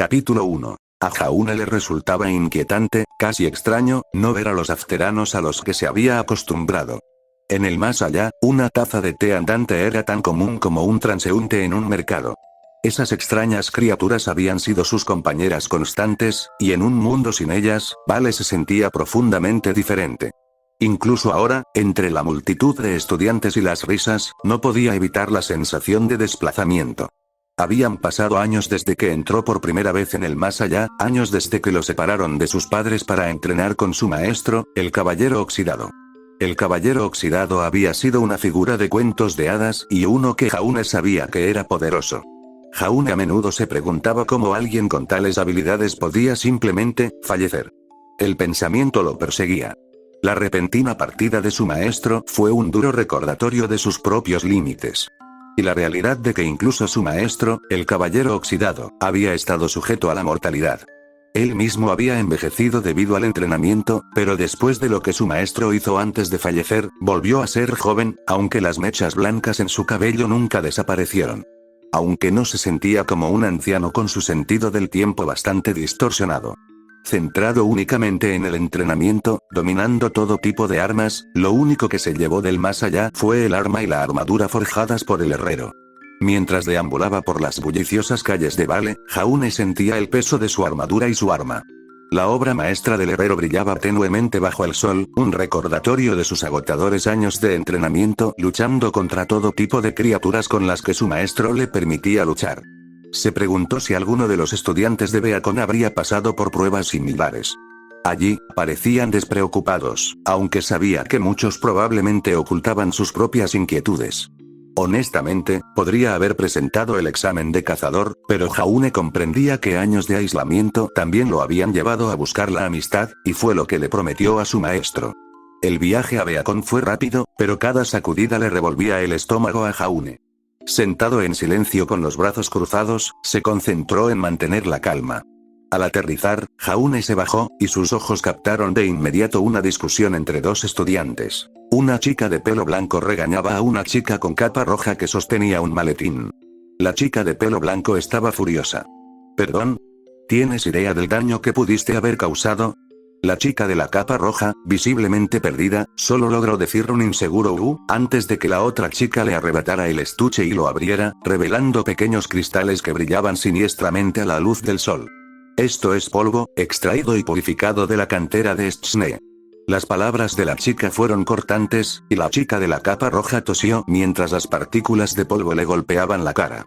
Capítulo 1. A Jaune le resultaba inquietante, casi extraño, no ver a los afteranos a los que se había acostumbrado. En el más allá, una taza de té andante era tan común como un transeúnte en un mercado. Esas extrañas criaturas habían sido sus compañeras constantes, y en un mundo sin ellas, Vale se sentía profundamente diferente. Incluso ahora, entre la multitud de estudiantes y las risas, no podía evitar la sensación de desplazamiento. Habían pasado años desde que entró por primera vez en el más allá, años desde que lo separaron de sus padres para entrenar con su maestro, el Caballero Oxidado. El Caballero Oxidado había sido una figura de cuentos de hadas y uno que Jaune sabía que era poderoso. Jaune a menudo se preguntaba cómo alguien con tales habilidades podía simplemente fallecer. El pensamiento lo perseguía. La repentina partida de su maestro fue un duro recordatorio de sus propios límites. Y la realidad de que incluso su maestro, el Caballero Oxidado, había estado sujeto a la mortalidad. Él mismo había envejecido debido al entrenamiento, pero después de lo que su maestro hizo antes de fallecer, volvió a ser joven, aunque las mechas blancas en su cabello nunca desaparecieron. Aunque no se sentía como un anciano con su sentido del tiempo bastante distorsionado. Centrado únicamente en el entrenamiento, dominando todo tipo de armas, lo único que se llevó del más allá fue el arma y la armadura forjadas por el herrero. Mientras deambulaba por las bulliciosas calles de Vale, Jaune sentía el peso de su armadura y su arma. La obra maestra del herrero brillaba tenuemente bajo el sol, un recordatorio de sus agotadores años de entrenamiento luchando contra todo tipo de criaturas con las que su maestro le permitía luchar. Se preguntó si alguno de los estudiantes de Beacon habría pasado por pruebas similares. Allí, parecían despreocupados, aunque sabía que muchos probablemente ocultaban sus propias inquietudes. Honestamente, podría haber presentado el examen de cazador, pero Jaune comprendía que años de aislamiento también lo habían llevado a buscar la amistad, y fue lo que le prometió a su maestro. El viaje a Beacon fue rápido, pero cada sacudida le revolvía el estómago a Jaune. Sentado en silencio con los brazos cruzados, se concentró en mantener la calma. Al aterrizar, Jaune se bajó, y sus ojos captaron de inmediato una discusión entre dos estudiantes. Una chica de pelo blanco regañaba a una chica con capa roja que sostenía un maletín. La chica de pelo blanco estaba furiosa. ¿Perdón? ¿Tienes idea del daño que pudiste haber causado? La chica de la capa roja, visiblemente perdida, solo logró decir un inseguro antes de que la otra chica le arrebatara el estuche y lo abriera, revelando pequeños cristales que brillaban siniestramente a la luz del sol. Esto es polvo, extraído y purificado de la cantera de Stschne. Las palabras de la chica fueron cortantes, y la chica de la capa roja tosió mientras las partículas de polvo le golpeaban la cara.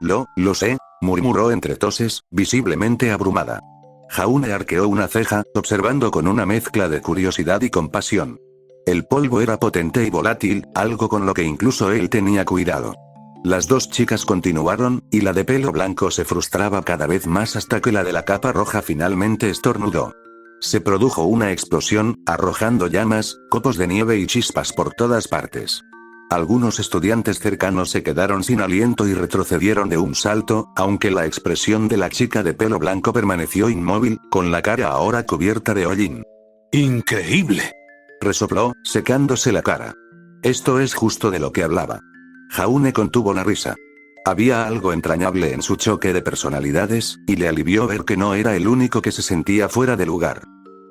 Lo sé, murmuró entre toses, visiblemente abrumada. Jaune arqueó una ceja, observando con una mezcla de curiosidad y compasión. El polvo era potente y volátil, algo con lo que incluso él tenía cuidado. Las dos chicas continuaron, y la de pelo blanco se frustraba cada vez más hasta que la de la capa roja finalmente estornudó. Se produjo una explosión, arrojando llamas, copos de nieve y chispas por todas partes. Algunos estudiantes cercanos se quedaron sin aliento y retrocedieron de un salto, aunque la expresión de la chica de pelo blanco permaneció inmóvil, con la cara ahora cubierta de hollín. ¡Increíble!, resopló, secándose la cara. Esto es justo de lo que hablaba. Jaune contuvo la risa. Había algo entrañable en su choque de personalidades, y le alivió ver que no era el único que se sentía fuera de lugar.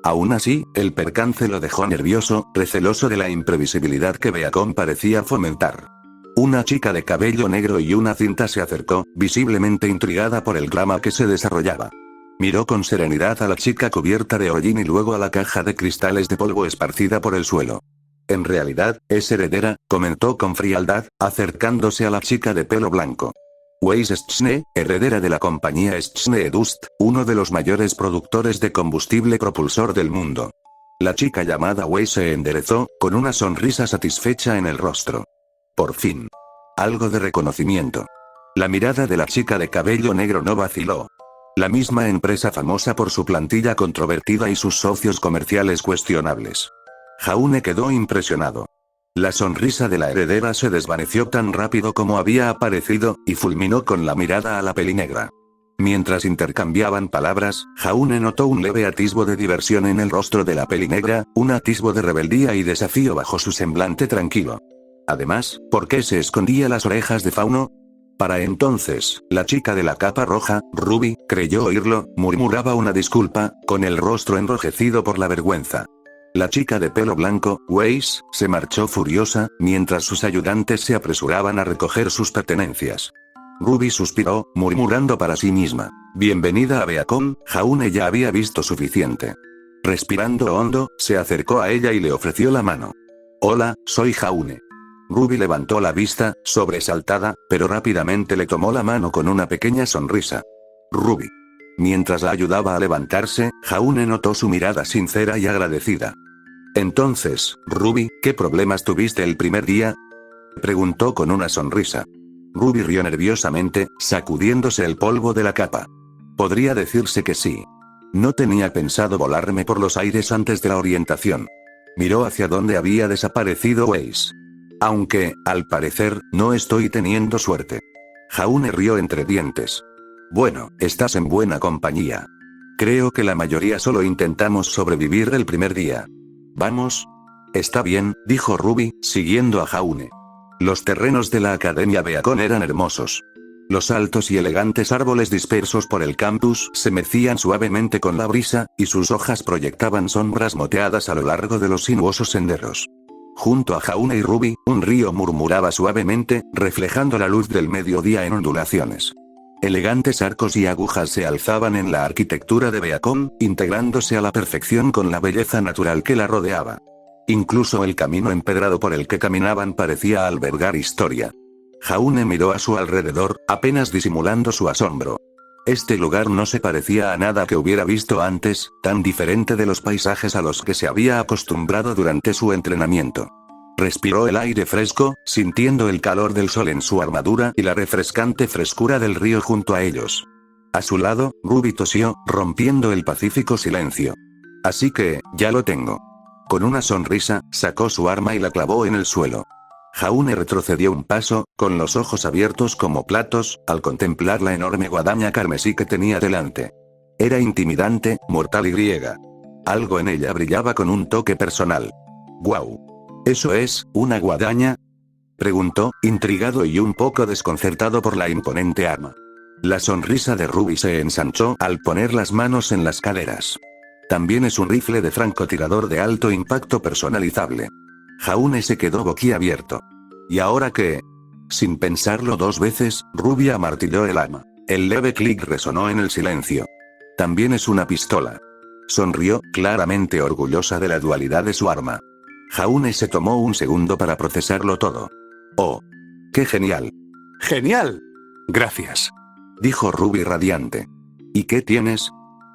Aún así, el percance lo dejó nervioso, receloso de la imprevisibilidad que Beacon parecía fomentar. Una chica de cabello negro y una cinta se acercó, visiblemente intrigada por el drama que se desarrollaba. Miró con serenidad a la chica cubierta de hollín y luego a la caja de cristales de polvo esparcida por el suelo. En realidad, es heredera, comentó con frialdad, acercándose a la chica de pelo blanco. Weiss Stschne, heredera de la compañía Stschne Dust, uno de los mayores productores de combustible propulsor del mundo. La chica llamada Weiss se enderezó, con una sonrisa satisfecha en el rostro. Por fin. Algo de reconocimiento. La mirada de la chica de cabello negro no vaciló. La misma empresa famosa por su plantilla controvertida y sus socios comerciales cuestionables. Jaune quedó impresionado. La sonrisa de la heredera se desvaneció tan rápido como había aparecido, y fulminó con la mirada a la pelinegra. Mientras intercambiaban palabras, Jaune notó un leve atisbo de diversión en el rostro de la pelinegra, un atisbo de rebeldía y desafío bajo su semblante tranquilo. Además, ¿por qué se escondía las orejas de Fauno? Para entonces, la chica de la capa roja, Ruby, creyó oírlo, murmuraba una disculpa, con el rostro enrojecido por la vergüenza. La chica de pelo blanco, Weiss, se marchó furiosa, mientras sus ayudantes se apresuraban a recoger sus pertenencias. Ruby suspiró, murmurando para sí misma: bienvenida a Beacon, Jaune ya había visto suficiente. Respirando hondo, se acercó a ella y le ofreció la mano. Hola, soy Jaune. Ruby levantó la vista, sobresaltada, pero rápidamente le tomó la mano con una pequeña sonrisa. Ruby. Mientras la ayudaba a levantarse, Jaune notó su mirada sincera y agradecida. Entonces, Ruby, ¿qué problemas tuviste el primer día? Preguntó con una sonrisa. Ruby rió nerviosamente, sacudiéndose el polvo de la capa. Podría decirse que sí. No tenía pensado volarme por los aires antes de la orientación. Miró hacia donde había desaparecido Weiss. Aunque, al parecer, no estoy teniendo suerte. Jaune rió entre dientes. Bueno, estás en buena compañía. Creo que la mayoría solo intentamos sobrevivir el primer día. ¿Vamos? Está bien, dijo Ruby, siguiendo a Jaune. Los terrenos de la Academia Beacon eran hermosos. Los altos y elegantes árboles dispersos por el campus se mecían suavemente con la brisa, y sus hojas proyectaban sombras moteadas a lo largo de los sinuosos senderos. Junto a Jaune y Ruby, un río murmuraba suavemente, reflejando la luz del mediodía en ondulaciones. Elegantes arcos y agujas se alzaban en la arquitectura de Beacon, integrándose a la perfección con la belleza natural que la rodeaba. Incluso el camino empedrado por el que caminaban parecía albergar historia. Jaune miró a su alrededor, apenas disimulando su asombro. Este lugar no se parecía a nada que hubiera visto antes, tan diferente de los paisajes a los que se había acostumbrado durante su entrenamiento. Respiró el aire fresco, sintiendo el calor del sol en su armadura y la refrescante frescura del río junto a ellos. A su lado, Ruby tosió, rompiendo el pacífico silencio. Así que, ya lo tengo. Con una sonrisa, sacó su arma y la clavó en el suelo. Jaune retrocedió un paso, con los ojos abiertos como platos, al contemplar la enorme guadaña carmesí que tenía delante. Era intimidante, mortal y griega. Algo en ella brillaba con un toque personal. «¿Guau? ¿Eso es, una guadaña?», preguntó, intrigado y un poco desconcertado por la imponente arma. La sonrisa de Ruby se ensanchó al poner las manos en las caderas. También es un rifle de francotirador de alto impacto personalizable. Jaune se quedó boquiabierto. ¿Y ahora qué? Sin pensarlo dos veces, Ruby amartilló el arma. El leve clic resonó en el silencio. También es una pistola. Sonrió, claramente orgullosa de la dualidad de su arma. Jaune se tomó un segundo para procesarlo todo. ¡Oh! ¡Qué genial! ¡Genial! Gracias. Dijo Ruby radiante. ¿Y qué tienes?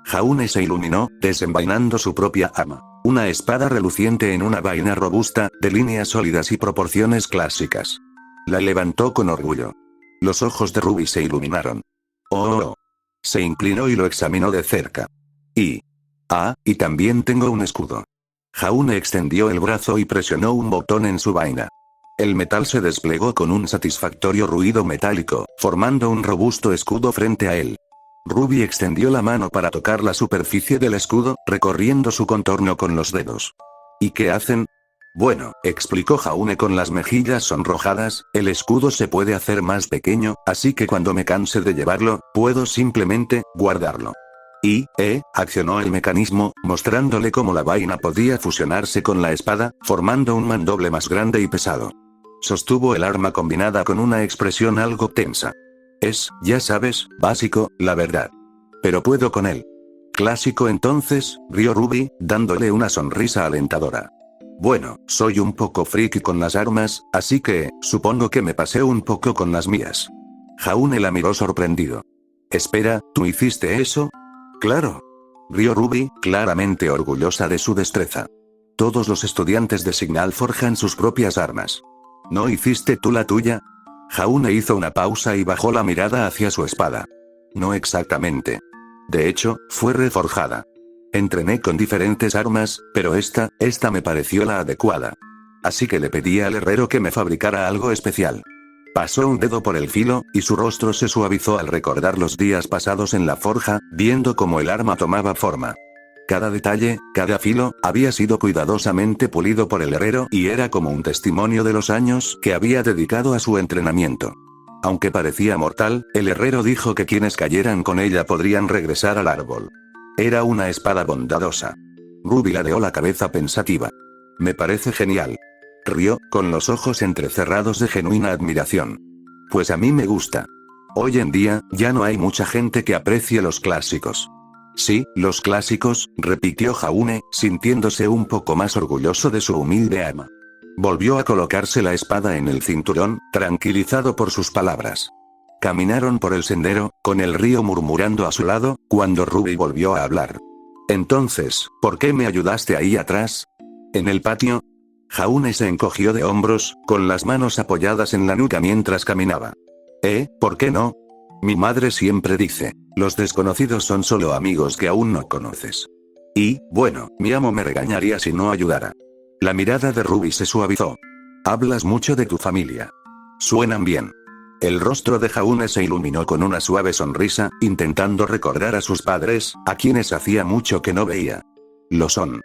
Jaune se iluminó, desenvainando su propia arma. Una espada reluciente en una vaina robusta, de líneas sólidas y proporciones clásicas. La levantó con orgullo. Los ojos de Ruby se iluminaron. ¡Oh! Se inclinó y lo examinó de cerca. Y también tengo un escudo. Jaune extendió el brazo y presionó un botón en su vaina. El metal se desplegó con un satisfactorio ruido metálico, formando un robusto escudo frente a él. Ruby extendió la mano para tocar la superficie del escudo, recorriendo su contorno con los dedos. ¿Y qué hacen? Bueno, explicó Jaune con las mejillas sonrojadas, el escudo se puede hacer más pequeño, así que cuando me canse de llevarlo, puedo simplemente guardarlo. Accionó el mecanismo, mostrándole cómo la vaina podía fusionarse con la espada, formando un mandoble más grande y pesado. Sostuvo el arma combinada con una expresión algo tensa. Es, ya sabes, básico, la verdad. Pero puedo con él. Clásico entonces, rió Ruby, dándole una sonrisa alentadora. Bueno, soy un poco friki con las armas, así que, supongo que me pasé un poco con las mías. Jaune la miró sorprendido. Espera, ¿tú hiciste eso? Claro. Rió Ruby, claramente orgullosa de su destreza. Todos los estudiantes de Signal forjan sus propias armas. ¿No hiciste tú la tuya? Jaune hizo una pausa y bajó la mirada hacia su espada. No exactamente. De hecho, fue reforjada. Entrené con diferentes armas, pero esta me pareció la adecuada. Así que le pedí al herrero que me fabricara algo especial. Pasó un dedo por el filo, y su rostro se suavizó al recordar los días pasados en la forja, viendo cómo el arma tomaba forma. Cada detalle, cada filo, había sido cuidadosamente pulido por el herrero y era como un testimonio de los años que había dedicado a su entrenamiento. Aunque parecía mortal, el herrero dijo que quienes cayeran con ella podrían regresar al árbol. Era una espada bondadosa. Ruby ladeó la cabeza pensativa. Me parece genial. Rió, con los ojos entrecerrados de genuina admiración. Pues a mí me gusta. Hoy en día, ya no hay mucha gente que aprecie los clásicos. Sí, los clásicos, repitió Jaune, sintiéndose un poco más orgulloso de su humilde ama. Volvió a colocarse la espada en el cinturón, tranquilizado por sus palabras. Caminaron por el sendero, con el río murmurando a su lado, cuando Ruby volvió a hablar. Entonces, ¿por qué me ayudaste ahí atrás? ¿En el patio? Jaune se encogió de hombros, con las manos apoyadas en la nuca mientras caminaba. ¿Por qué no? Mi madre siempre dice, los desconocidos son solo amigos que aún no conoces. Y, bueno, mi amo me regañaría si no ayudara. La mirada de Ruby se suavizó. Hablas mucho de tu familia. Suenan bien. El rostro de Jaune se iluminó con una suave sonrisa, intentando recordar a sus padres, a quienes hacía mucho que no veía. Lo son.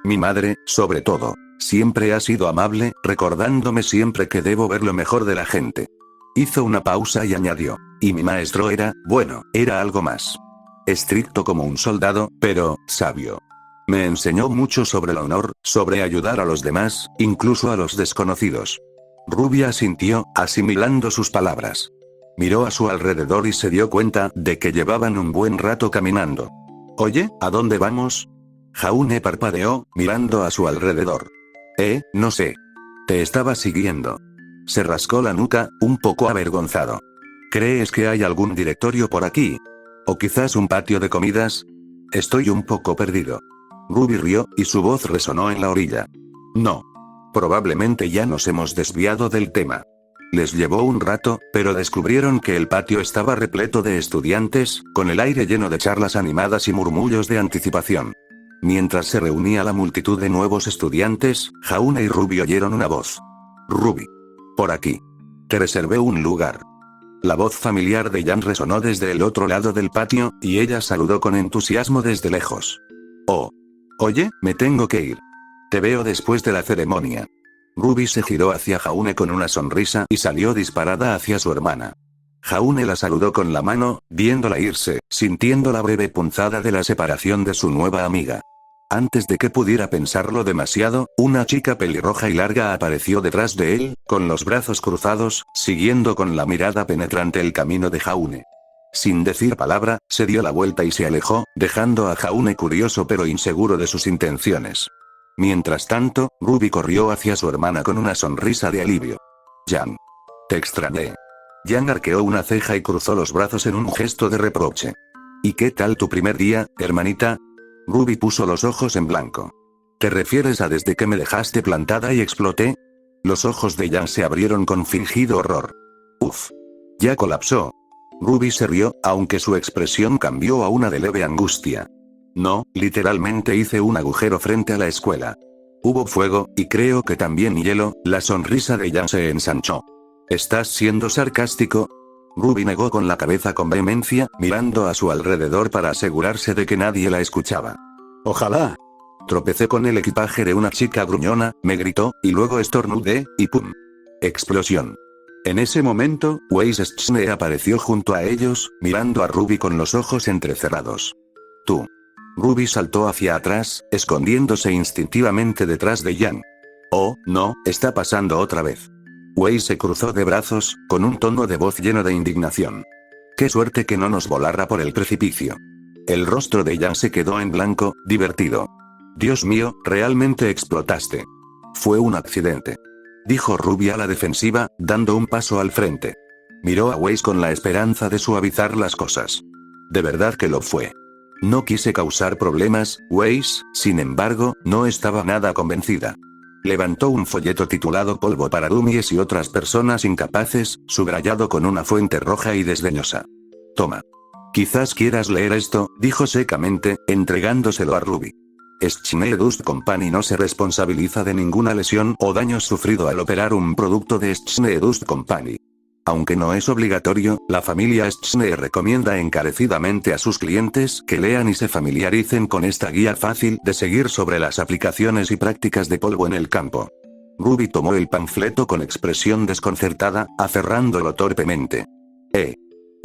Mi madre, sobre todo, siempre ha sido amable, recordándome siempre que debo ver lo mejor de la gente. Hizo una pausa y añadió. Y mi maestro era, bueno, era algo más. Estricto como un soldado, pero, sabio. Me enseñó mucho sobre el honor, sobre ayudar a los demás, incluso a los desconocidos. Ruby asintió, asimilando sus palabras. Miró a su alrededor y se dio cuenta de que llevaban un buen rato caminando. Oye, ¿a dónde vamos? Jaune parpadeó, mirando a su alrededor. No sé. Te estaba siguiendo. Se rascó la nuca, un poco avergonzado. ¿Crees que hay algún directorio por aquí? ¿O quizás un patio de comidas? Estoy un poco perdido. Ruby rió, y su voz resonó en la orilla. No. Probablemente ya nos hemos desviado del tema. Les llevó un rato, pero descubrieron que el patio estaba repleto de estudiantes, con el aire lleno de charlas animadas y murmullos de anticipación. Mientras se reunía la multitud de nuevos estudiantes, Jaune y Ruby oyeron una voz. Ruby. Por aquí. Te reservé un lugar. La voz familiar de Jan resonó desde el otro lado del patio, y ella saludó con entusiasmo desde lejos. Oh. Oye, me tengo que ir. Te veo después de la ceremonia. Ruby se giró hacia Jaune con una sonrisa y salió disparada hacia su hermana. Jaune la saludó con la mano, viéndola irse, sintiendo la breve punzada de la separación de su nueva amiga. Antes de que pudiera pensarlo demasiado, una chica pelirroja y larga apareció detrás de él, con los brazos cruzados, siguiendo con la mirada penetrante el camino de Jaune. Sin decir palabra, se dio la vuelta y se alejó, dejando a Jaune curioso pero inseguro de sus intenciones. Mientras tanto, Ruby corrió hacia su hermana con una sonrisa de alivio. Jan. Te extrañé. Jan arqueó una ceja y cruzó los brazos en un gesto de reproche. ¿Y qué tal tu primer día, hermanita? Ruby puso los ojos en blanco. ¿Te refieres a desde que me dejaste plantada y exploté? Los ojos de Jan se abrieron con fingido horror. Uf. Ya colapsó. Ruby se rió, aunque su expresión cambió a una de leve angustia. No, literalmente hice un agujero frente a la escuela. Hubo fuego, y creo que también hielo. La sonrisa de Jan se ensanchó. ¿Estás siendo sarcástico? Ruby negó con la cabeza con vehemencia, mirando a su alrededor para asegurarse de que nadie la escuchaba. Ojalá. Tropecé con el equipaje de una chica gruñona, me gritó, y luego estornudé, y ¡pum! Explosión. En ese momento, Weisschne apareció junto a ellos, mirando a Ruby con los ojos entrecerrados. Tú. Ruby saltó hacia atrás, escondiéndose instintivamente detrás de Jan. Oh, no, está pasando otra vez. Wei se cruzó de brazos, con un tono de voz lleno de indignación. Qué suerte que no nos volara por el precipicio. El rostro de Jan se quedó en blanco, divertido. Dios mío, realmente explotaste. Fue un accidente. Dijo Ruby a la defensiva, dando un paso al frente. Miró a Weiss con la esperanza de suavizar las cosas. De verdad que lo fue. No quise causar problemas, Weiss, sin embargo, no estaba nada convencida. Levantó un folleto titulado Polvo para dummies y otras personas incapaces, subrayado con una fuente roja y desdeñosa. Toma. Quizás quieras leer esto, dijo secamente, entregándoselo a Ruby. Schneer Dust Company no se responsabiliza de ninguna lesión o daño sufrido al operar un producto de Schneer Dust Company. Aunque no es obligatorio, la familia Schneer recomienda encarecidamente a sus clientes que lean y se familiaricen con esta guía fácil de seguir sobre las aplicaciones y prácticas de polvo en el campo. Ruby tomó el panfleto con expresión desconcertada, aferrándolo torpemente.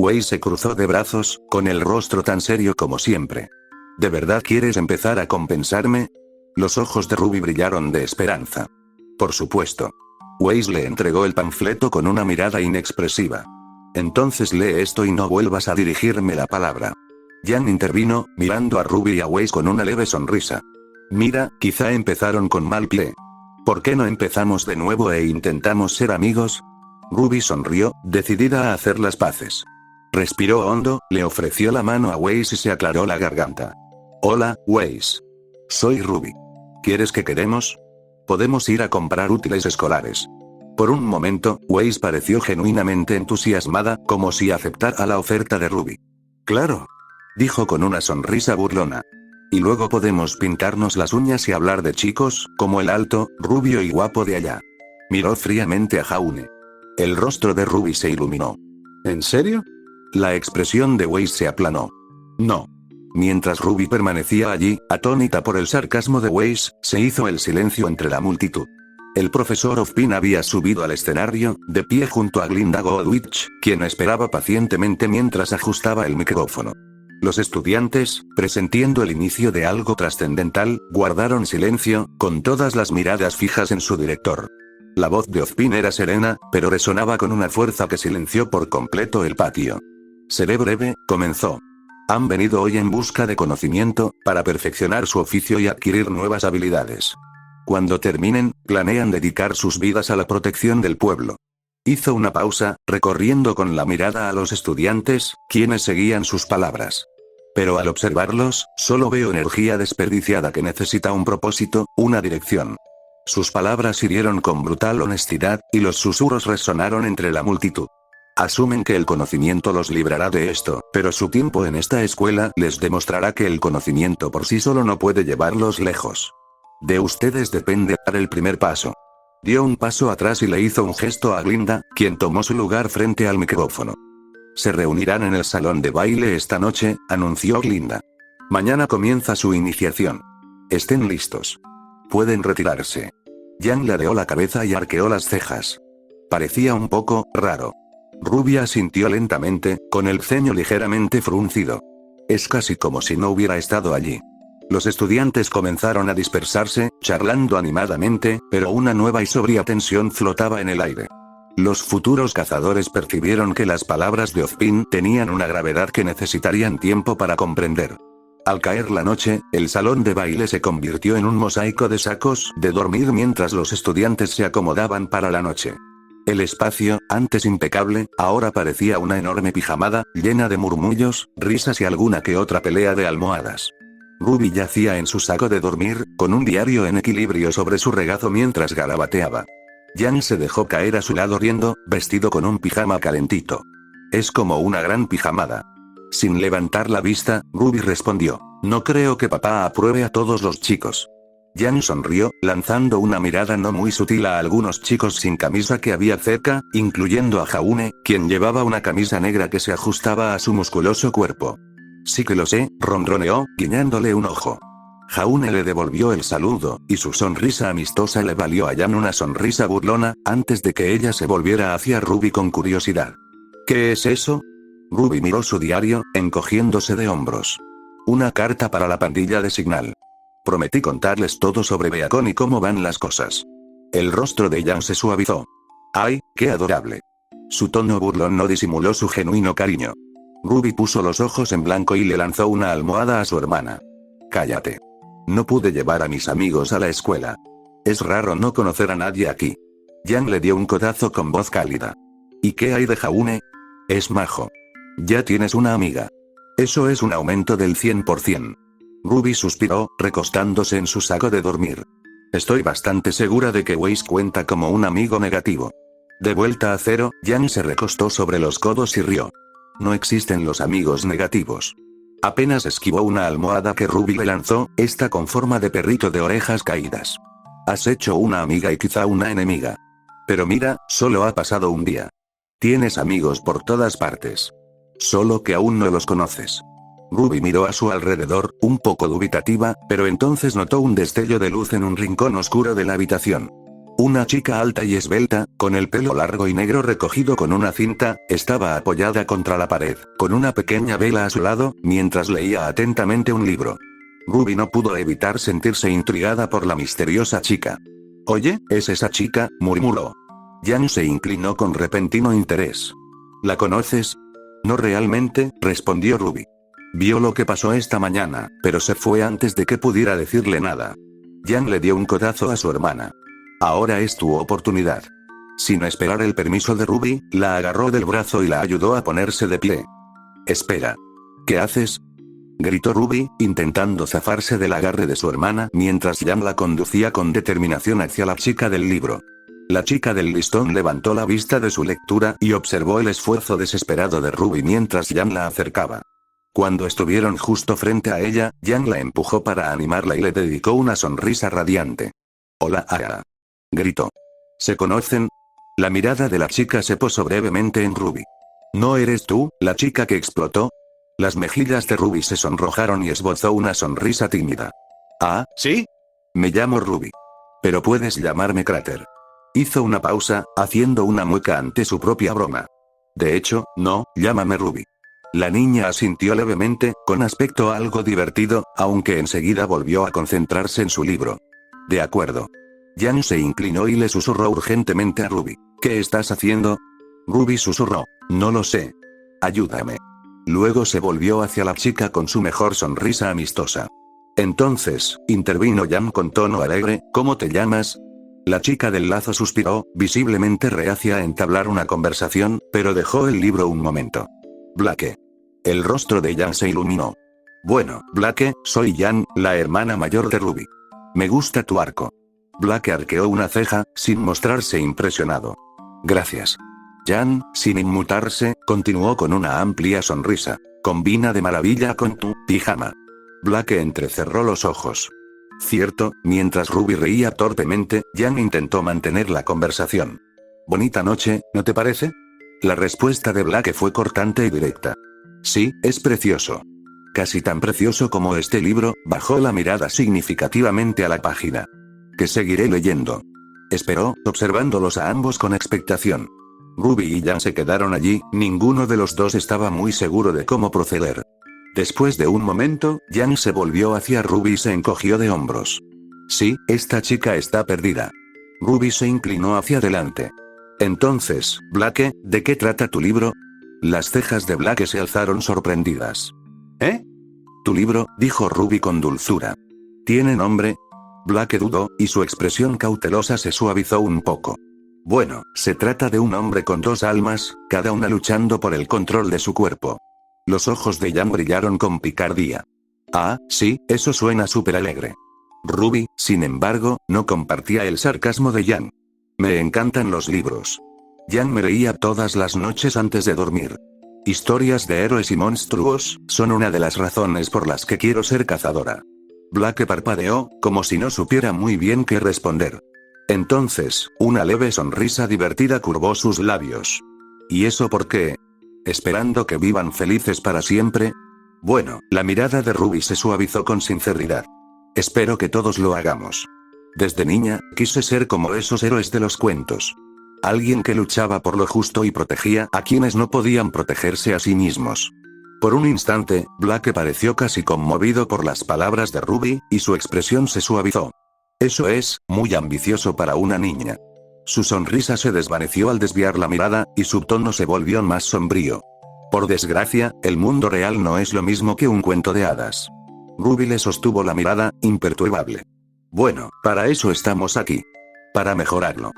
Wei se cruzó de brazos, con el rostro tan serio como siempre. ¿De verdad quieres empezar a compensarme? Los ojos de Ruby brillaron de esperanza. Por supuesto. Wei le entregó el panfleto con una mirada inexpresiva. Entonces lee esto y no vuelvas a dirigirme la palabra. Yang intervino, mirando a Ruby y a Wei con una leve sonrisa. Mira, quizá empezaron con mal pie. ¿Por qué no empezamos de nuevo e intentamos ser amigos? Ruby sonrió, decidida a hacer las paces. Respiró hondo, le ofreció la mano a Wei y se aclaró la garganta. Hola, Wei. Soy Ruby. ¿Quieres que queremos? Podemos ir a comprar útiles escolares. Por un momento, Wei pareció genuinamente entusiasmada, como si aceptara la oferta de Ruby. Claro. Dijo con una sonrisa burlona. Y luego podemos pintarnos las uñas y hablar de chicos, como el alto, rubio y guapo de allá. Miró fríamente a Jaune. El rostro de Ruby se iluminó. ¿En serio? La expresión de Wei se aplanó. No. Mientras Ruby permanecía allí, atónita por el sarcasmo de Wei, se hizo el silencio entre la multitud. El profesor Ozpin había subido al escenario, de pie junto a Glinda Goodwitch, quien esperaba pacientemente mientras ajustaba el micrófono. Los estudiantes, presintiendo el inicio de algo trascendental, guardaron silencio, con todas las miradas fijas en su director. La voz de Ozpin era serena, pero resonaba con una fuerza que silenció por completo el patio. Seré breve, comenzó. Han venido hoy en busca de conocimiento, para perfeccionar su oficio y adquirir nuevas habilidades. Cuando terminen, planean dedicar sus vidas a la protección del pueblo. Hizo una pausa, recorriendo con la mirada a los estudiantes, quienes seguían sus palabras. Pero al observarlos, solo veo energía desperdiciada que necesita un propósito, una dirección. Sus palabras hirieron con brutal honestidad, y los susurros resonaron entre la multitud. Asumen que el conocimiento los librará de esto, pero su tiempo en esta escuela les demostrará que el conocimiento por sí solo no puede llevarlos lejos. De ustedes depende dar el primer paso. Dio un paso atrás y le hizo un gesto a Glinda, quien tomó su lugar frente al micrófono. Se reunirán en el salón de baile esta noche, anunció Glinda. Mañana comienza su iniciación. Estén listos. Pueden retirarse. Yang ladeó la cabeza y arqueó las cejas. Parecía un poco raro. Ruby asintió lentamente, con el ceño ligeramente fruncido. Es casi como si no hubiera estado allí. Los estudiantes comenzaron a dispersarse, charlando animadamente, pero una nueva y sobria tensión flotaba en el aire. Los futuros cazadores percibieron que las palabras de Ozpin tenían una gravedad que necesitarían tiempo para comprender. Al caer la noche, el salón de baile se convirtió en un mosaico de sacos de dormir mientras los estudiantes se acomodaban para la noche. El espacio, antes impecable, ahora parecía una enorme pijamada, llena de murmullos, risas y alguna que otra pelea de almohadas. Ruby yacía en su saco de dormir, con un diario en equilibrio sobre su regazo mientras garabateaba. Yang se dejó caer a su lado riendo, vestido con un pijama calentito. Es como una gran pijamada. Sin levantar la vista, Ruby respondió, no creo que papá apruebe a todos los chicos. Yang sonrió, lanzando una mirada no muy sutil a algunos chicos sin camisa que había cerca, incluyendo a Jaune, quien llevaba una camisa negra que se ajustaba a su musculoso cuerpo. Sí que lo sé, ronroneó, guiñándole un ojo. Jaune le devolvió el saludo, y su sonrisa amistosa le valió a Yang una sonrisa burlona, antes de que ella se volviera hacia Ruby con curiosidad. ¿Qué es eso? Ruby miró su diario, encogiéndose de hombros. Una carta para la pandilla de Signal. Prometí contarles todo sobre Beacon y cómo van las cosas. El rostro de Yang se suavizó. ¡Ay, qué adorable! Su tono burlón no disimuló su genuino cariño. Ruby puso los ojos en blanco y le lanzó una almohada a su hermana. Cállate. No pude llevar a mis amigos a la escuela. Es raro no conocer a nadie aquí. Yang le dio un codazo con voz cálida. ¿Y qué hay de Jaune? Es majo. Ya tienes una amiga. Eso es un aumento del 100%. Ruby suspiró, recostándose en su saco de dormir. Estoy bastante segura de que Weiss cuenta como un amigo negativo. De vuelta a cero, Yang se recostó sobre los codos y rió. No existen los amigos negativos. Apenas esquivó una almohada que Ruby le lanzó, esta con forma de perrito de orejas caídas. Has hecho una amiga y quizá una enemiga. Pero mira, solo ha pasado un día. Tienes amigos por todas partes. Solo que aún no los conoces. Ruby miró a su alrededor, un poco dubitativa, pero entonces notó un destello de luz en un rincón oscuro de la habitación. Una chica alta y esbelta, con el pelo largo y negro recogido con una cinta, estaba apoyada contra la pared, con una pequeña vela a su lado, mientras leía atentamente un libro. Ruby no pudo evitar sentirse intrigada por la misteriosa chica. «Oye, ¿es esa chica?», murmuró. Jan se inclinó con repentino interés. «¿La conoces?». «No realmente», respondió Ruby. Vio lo que pasó esta mañana, pero se fue antes de que pudiera decirle nada. Jan le dio un codazo a su hermana. «Ahora es tu oportunidad». Sin esperar el permiso de Ruby, la agarró del brazo y la ayudó a ponerse de pie. «Espera. ¿Qué haces?», gritó Ruby, intentando zafarse del agarre de su hermana mientras Jan la conducía con determinación hacia la chica del libro. La chica del listón levantó la vista de su lectura y observó el esfuerzo desesperado de Ruby mientras Jan la acercaba. Cuando estuvieron justo frente a ella, Jan la empujó para animarla y le dedicó una sonrisa radiante. «Hola, Aya», gritó. «¿Se conocen?». La mirada de la chica se posó brevemente en Ruby. «¿No eres tú, la chica que explotó?». Las mejillas de Ruby se sonrojaron y esbozó una sonrisa tímida. «Ah, ¿sí? Me llamo Ruby. Pero puedes llamarme Cráter». Hizo una pausa, haciendo una mueca ante su propia broma. «De hecho, no, llámame Ruby». La niña asintió levemente, con aspecto algo divertido, aunque enseguida volvió a concentrarse en su libro. «De acuerdo». Jan se inclinó y le susurró urgentemente a Ruby. «¿Qué estás haciendo?». Ruby susurró. «No lo sé. Ayúdame». Luego se volvió hacia la chica con su mejor sonrisa amistosa. «Entonces», intervino Jan con tono alegre, «¿cómo te llamas?». La chica del lazo suspiró, visiblemente reacia a entablar una conversación, pero dejó el libro un momento. «Blake». El rostro de Jan se iluminó. «Bueno, Blake, soy Jan, la hermana mayor de Ruby. Me gusta tu arco». Blake arqueó una ceja, sin mostrarse impresionado. «Gracias». Jan, sin inmutarse, continuó con una amplia sonrisa. «Combina de maravilla con tu pijama». Blake entrecerró los ojos. Cierto, mientras Ruby reía torpemente, Jan intentó mantener la conversación. «Bonita noche, ¿no te parece?». La respuesta de Blake fue cortante y directa. «Sí, es precioso. Casi tan precioso como este libro». Bajó la mirada significativamente a la página. «Que seguiré leyendo». Esperó, observándolos a ambos con expectación. Ruby y Jan se quedaron allí, ninguno de los dos estaba muy seguro de cómo proceder. Después de un momento, Jan se volvió hacia Ruby y se encogió de hombros. «Sí, esta chica está perdida». Ruby se inclinó hacia adelante. «Entonces, Blake, ¿de qué trata tu libro?». Las cejas de Blake se alzaron sorprendidas. «¿Eh?». «Tu libro», dijo Ruby con dulzura. «¿Tiene nombre?». Blake dudó, y su expresión cautelosa se suavizó un poco. «Bueno, se trata de un hombre con dos almas, cada una luchando por el control de su cuerpo». Los ojos de Jan brillaron con picardía. «Ah, sí, eso suena súper alegre». Ruby, sin embargo, no compartía el sarcasmo de Jan. «Me encantan los libros. Jan me leía todas las noches antes de dormir. Historias de héroes y monstruos, son una de las razones por las que quiero ser cazadora». Blake parpadeó, como si no supiera muy bien qué responder. Entonces, una leve sonrisa divertida curvó sus labios. «¿Y eso por qué? ¿Esperando que vivan felices para siempre?». Bueno, la mirada de Ruby se suavizó con sinceridad. «Espero que todos lo hagamos. Desde niña, quise ser como esos héroes de los cuentos. Alguien que luchaba por lo justo y protegía a quienes no podían protegerse a sí mismos». Por un instante, Blake pareció casi conmovido por las palabras de Ruby, y su expresión se suavizó. «Eso es, muy ambicioso para una niña». Su sonrisa se desvaneció al desviar la mirada, y su tono se volvió más sombrío. «Por desgracia, el mundo real no es lo mismo que un cuento de hadas». Ruby le sostuvo la mirada, imperturbable. «Bueno, para eso estamos aquí. Para mejorarlo».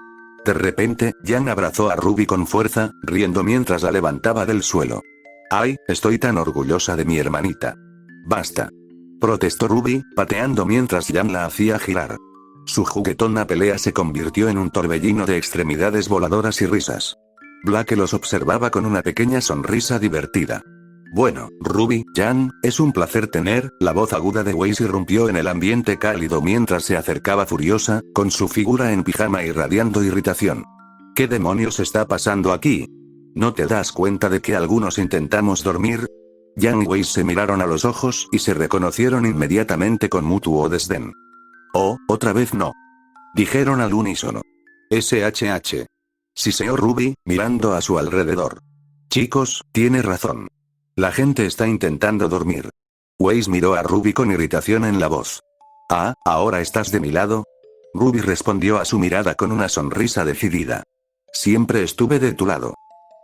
De repente, Jan abrazó a Ruby con fuerza, riendo mientras la levantaba del suelo. «Ay, estoy tan orgullosa de mi hermanita». «Basta», protestó Ruby, pateando mientras Jan la hacía girar. Su juguetona pelea se convirtió en un torbellino de extremidades voladoras y risas. Blake los observaba con una pequeña sonrisa divertida. «Bueno, Ruby, Jan, es un placer tener». La voz aguda de Weiss irrumpió en el ambiente cálido mientras se acercaba furiosa, con su figura en pijama irradiando irritación. «¿Qué demonios está pasando aquí? ¿No te das cuenta de que algunos intentamos dormir?». Jan y Weiss se miraron a los ojos y se reconocieron inmediatamente con mutuo desdén. «Oh, otra vez no», dijeron al unísono. SHH. Siseó Ruby, mirando a su alrededor. Chicos, tiene razón. La gente está intentando dormir. Weiss miró a Ruby con irritación en la voz. Ah, ¿ahora estás de mi lado? Ruby respondió a su mirada con una sonrisa decidida. Siempre estuve de tu lado.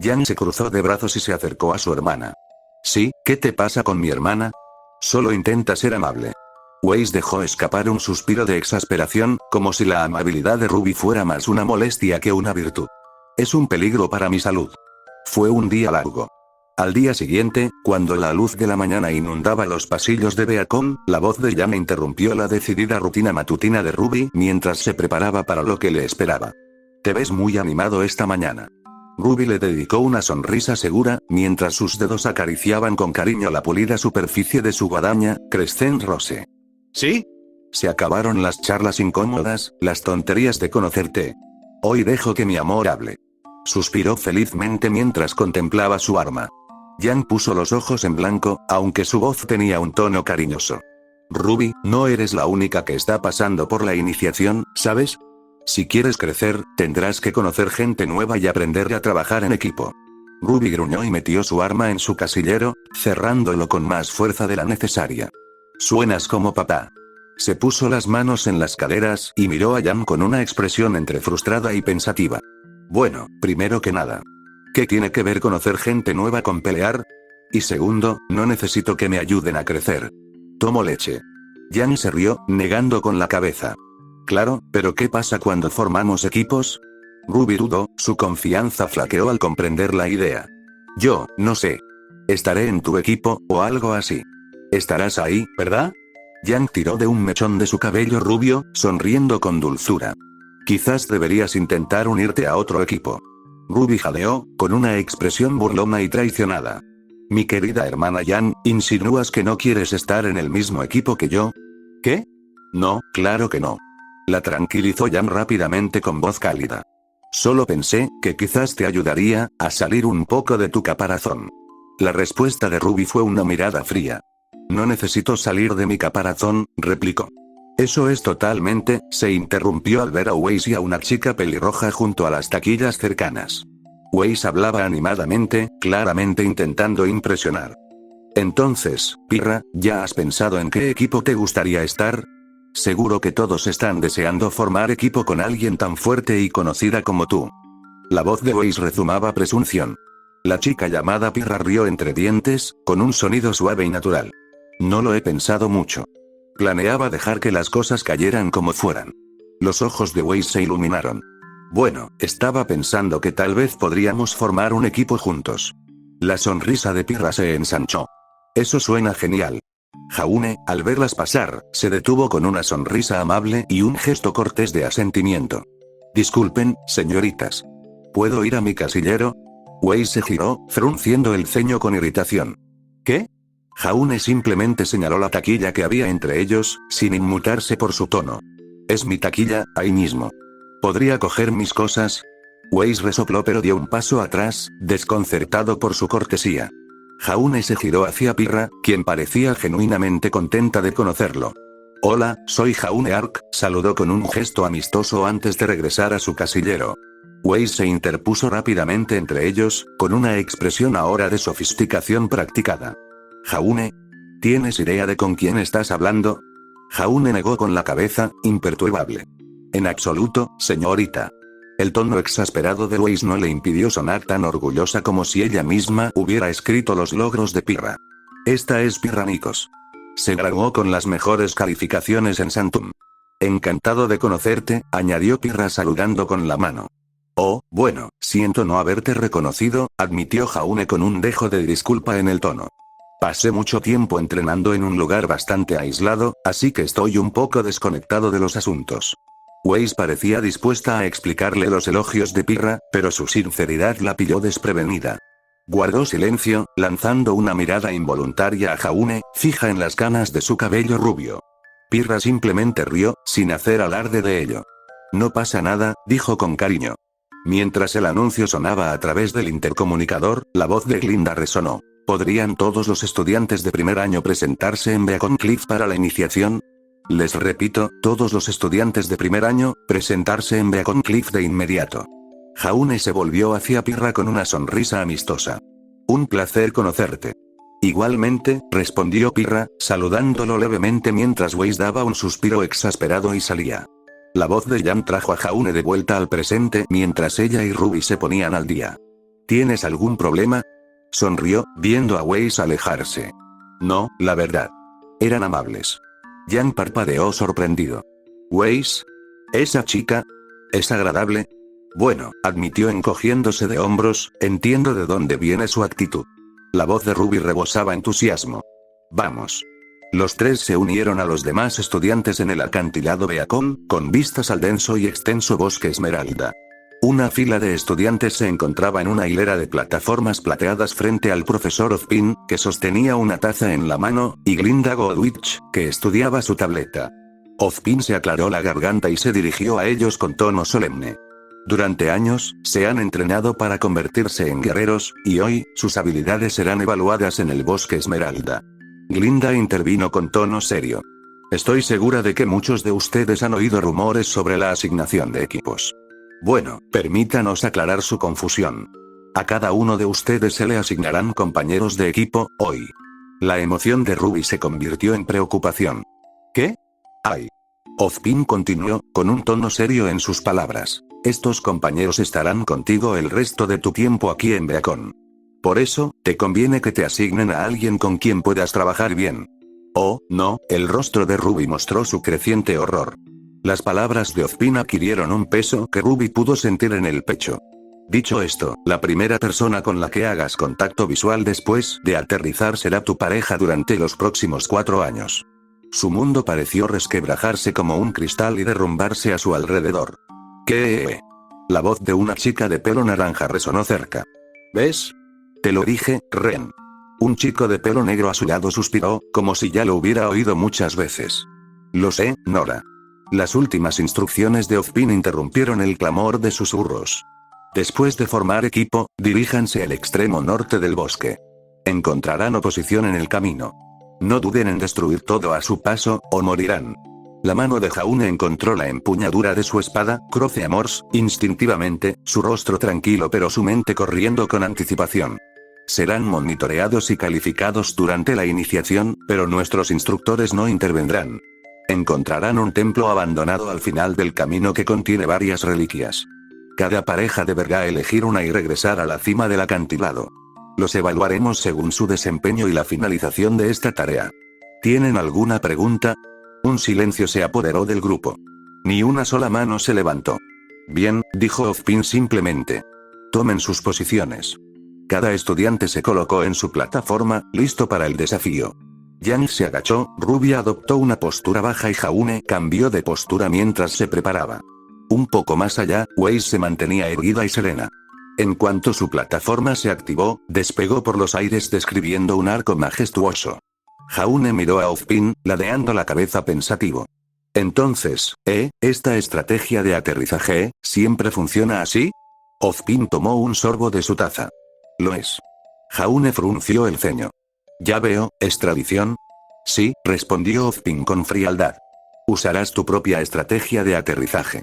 Yang se cruzó de brazos y se acercó a su hermana. ¿Sí? ¿Qué te pasa con mi hermana? Solo intenta ser amable. Weiss dejó escapar un suspiro de exasperación, como si la amabilidad de Ruby fuera más una molestia que una virtud. Es un peligro para mi salud. Fue un día largo. Al día siguiente, cuando la luz de la mañana inundaba los pasillos de Beacon, la voz de Yang interrumpió la decidida rutina matutina de Ruby mientras se preparaba para lo que le esperaba. Te ves muy animado esta mañana. Ruby le dedicó una sonrisa segura, mientras sus dedos acariciaban con cariño la pulida superficie de su guadaña, Crescent Rose. ¿Sí? Se acabaron las charlas incómodas, las tonterías de conocerte. Hoy dejo que mi amor hable. Suspiró felizmente mientras contemplaba su arma. Yang puso los ojos en blanco, aunque su voz tenía un tono cariñoso. Ruby, no eres la única que está pasando por la iniciación, ¿sabes? Si quieres crecer, tendrás que conocer gente nueva y aprender a trabajar en equipo. Ruby gruñó y metió su arma en su casillero, cerrándolo con más fuerza de la necesaria. Suenas como papá. Se puso las manos en las caderas y miró a Yang con una expresión entre frustrada y pensativa. Bueno, primero que nada. ¿Qué tiene que ver conocer gente nueva con pelear? Y segundo, no necesito que me ayuden a crecer. Tomo leche. Yang se rió, negando con la cabeza. Claro, pero ¿qué pasa cuando formamos equipos? Ruby dudó, su confianza flaqueó al comprender la idea. Yo, no sé. Estaré en tu equipo, o algo así. Estarás ahí, ¿verdad? Yang tiró de un mechón de su cabello rubio, sonriendo con dulzura. Quizás deberías intentar unirte a otro equipo. Ruby jadeó, con una expresión burlona y traicionada. Mi querida hermana Yang, ¿insinúas que no quieres estar en el mismo equipo que yo? ¿Qué? No, claro que no. La tranquilizó Yang rápidamente con voz cálida. Solo pensé que quizás te ayudaría a salir un poco de tu caparazón. La respuesta de Ruby fue una mirada fría. No necesito salir de mi caparazón, replicó. Eso es totalmente, se interrumpió al ver a Weiss y a una chica pelirroja junto a las taquillas cercanas. Weiss hablaba animadamente, claramente intentando impresionar. Entonces, Pirra, ¿ya has pensado en qué equipo te gustaría estar? Seguro que todos están deseando formar equipo con alguien tan fuerte y conocida como tú. La voz de Weiss rezumaba presunción. La chica llamada Pirra rió entre dientes, con un sonido suave y natural. No lo he pensado mucho. Planeaba dejar que las cosas cayeran como fueran. Los ojos de Weiss se iluminaron. Bueno, estaba pensando que tal vez podríamos formar un equipo juntos. La sonrisa de Pirra se ensanchó. Eso suena genial. Jaune, al verlas pasar, se detuvo con una sonrisa amable y un gesto cortés de asentimiento. Disculpen, señoritas. ¿Puedo ir a mi casillero? Weiss se giró, frunciendo el ceño con irritación. ¿Qué? Jaune simplemente señaló la taquilla que había entre ellos, sin inmutarse por su tono. Es mi taquilla, ahí mismo. ¿Podría coger mis cosas? Weiss resopló pero dio un paso atrás, desconcertado por su cortesía. Jaune se giró hacia Pirra, quien parecía genuinamente contenta de conocerlo. Hola, soy Jaune Ark, saludó con un gesto amistoso antes de regresar a su casillero. Weiss se interpuso rápidamente entre ellos, con una expresión ahora de sofisticación practicada. Jaune, ¿tienes idea de con quién estás hablando? Jaune negó con la cabeza, imperturbable. En absoluto, señorita. El tono exasperado de Weiss no le impidió sonar tan orgullosa como si ella misma hubiera escrito los logros de Pirra. Esta es Pirra Nikos. Se graduó con las mejores calificaciones en Santum. Encantado de conocerte, añadió Pirra saludando con la mano. Oh, bueno, siento no haberte reconocido, admitió Jaune con un dejo de disculpa en el tono. Pasé mucho tiempo entrenando en un lugar bastante aislado, así que estoy un poco desconectado de los asuntos. Weiss parecía dispuesta a explicarle los elogios de Pirra, pero su sinceridad la pilló desprevenida. Guardó silencio, lanzando una mirada involuntaria a Jaune, fija en las canas de su cabello rubio. Pirra simplemente rió, sin hacer alarde de ello. No pasa nada, dijo con cariño. Mientras el anuncio sonaba a través del intercomunicador, la voz de Glinda resonó. ¿Podrían todos los estudiantes de primer año presentarse en Beacon Cliff para la iniciación? Les repito, todos los estudiantes de primer año, presentarse en Beacon Cliff de inmediato. Jaune se volvió hacia Pirra con una sonrisa amistosa. Un placer conocerte. Igualmente, respondió Pirra, saludándolo levemente mientras Weiss daba un suspiro exasperado y salía. La voz de Jan trajo a Jaune de vuelta al presente mientras ella y Ruby se ponían al día. ¿Tienes algún problema? Sonrió, viendo a Weiss alejarse. No, la verdad. Eran amables. Jan parpadeó sorprendido. ¿Weiss? ¿Esa chica? ¿Es agradable? Bueno, admitió encogiéndose de hombros, entiendo de dónde viene su actitud. La voz de Ruby rebosaba entusiasmo. Vamos. Los tres se unieron a los demás estudiantes en el acantilado Beacon, con vistas al denso y extenso bosque Esmeralda. Una fila de estudiantes se encontraba en una hilera de plataformas plateadas frente al profesor Ozpin, que sostenía una taza en la mano, y Glinda Goldwich, que estudiaba su tableta. Ozpin se aclaró la garganta y se dirigió a ellos con tono solemne. Durante años, se han entrenado para convertirse en guerreros, y hoy, sus habilidades serán evaluadas en el bosque Esmeralda. Glinda intervino con tono serio. Estoy segura de que muchos de ustedes han oído rumores sobre la asignación de equipos. Bueno, permítanos aclarar su confusión. A cada uno de ustedes se le asignarán compañeros de equipo, hoy. La emoción de Ruby se convirtió en preocupación. ¿Qué? ¡Ay! Ozpin continuó, con un tono serio en sus palabras. Estos compañeros estarán contigo el resto de tu tiempo aquí en Beacon. Por eso, te conviene que te asignen a alguien con quien puedas trabajar bien. Oh, no, el rostro de Ruby mostró su creciente horror. Las palabras de Ozpin adquirieron un peso que Ruby pudo sentir en el pecho. Dicho esto, la primera persona con la que hagas contacto visual después de aterrizar será tu pareja durante los próximos 4 años. Su mundo pareció resquebrajarse como un cristal y derrumbarse a su alrededor. ¿Qué? La voz de una chica de pelo naranja resonó cerca. ¿Ves? Te lo dije, Ren. Un chico de pelo negro a su lado suspiró, como si ya lo hubiera oído muchas veces. Lo sé, Nora. Las últimas instrucciones de Ozpin interrumpieron el clamor de susurros. Después de formar equipo, diríjanse al extremo norte del bosque. Encontrarán oposición en el camino. No duden en destruir todo a su paso, o morirán. La mano de Jaune encontró la empuñadura de su espada, Croce Amors, instintivamente, su rostro tranquilo pero su mente corriendo con anticipación. Serán monitoreados y calificados durante la iniciación, pero nuestros instructores no intervendrán. Encontrarán un templo abandonado al final del camino que contiene varias reliquias. Cada pareja deberá elegir una y regresar a la cima del acantilado. Los evaluaremos según su desempeño y la finalización de esta tarea. ¿Tienen alguna pregunta? Un silencio se apoderó del grupo. Ni una sola mano se levantó. Bien, dijo Ozpin simplemente. Tomen sus posiciones. Cada estudiante se colocó en su plataforma, listo para el desafío. Yang se agachó, Ruby adoptó una postura baja y Jaune cambió de postura mientras se preparaba. Un poco más allá, Weiss se mantenía erguida y serena. En cuanto su plataforma se activó, despegó por los aires describiendo un arco majestuoso. Jaune miró a Ozpin, ladeando la cabeza pensativo. Entonces, ¿esta estrategia de aterrizaje, siempre funciona así? Ozpin tomó un sorbo de su taza. Lo es. Jaune frunció el ceño. Ya veo, ¿es tradición? Sí, respondió Ozpin con frialdad. Usarás tu propia estrategia de aterrizaje.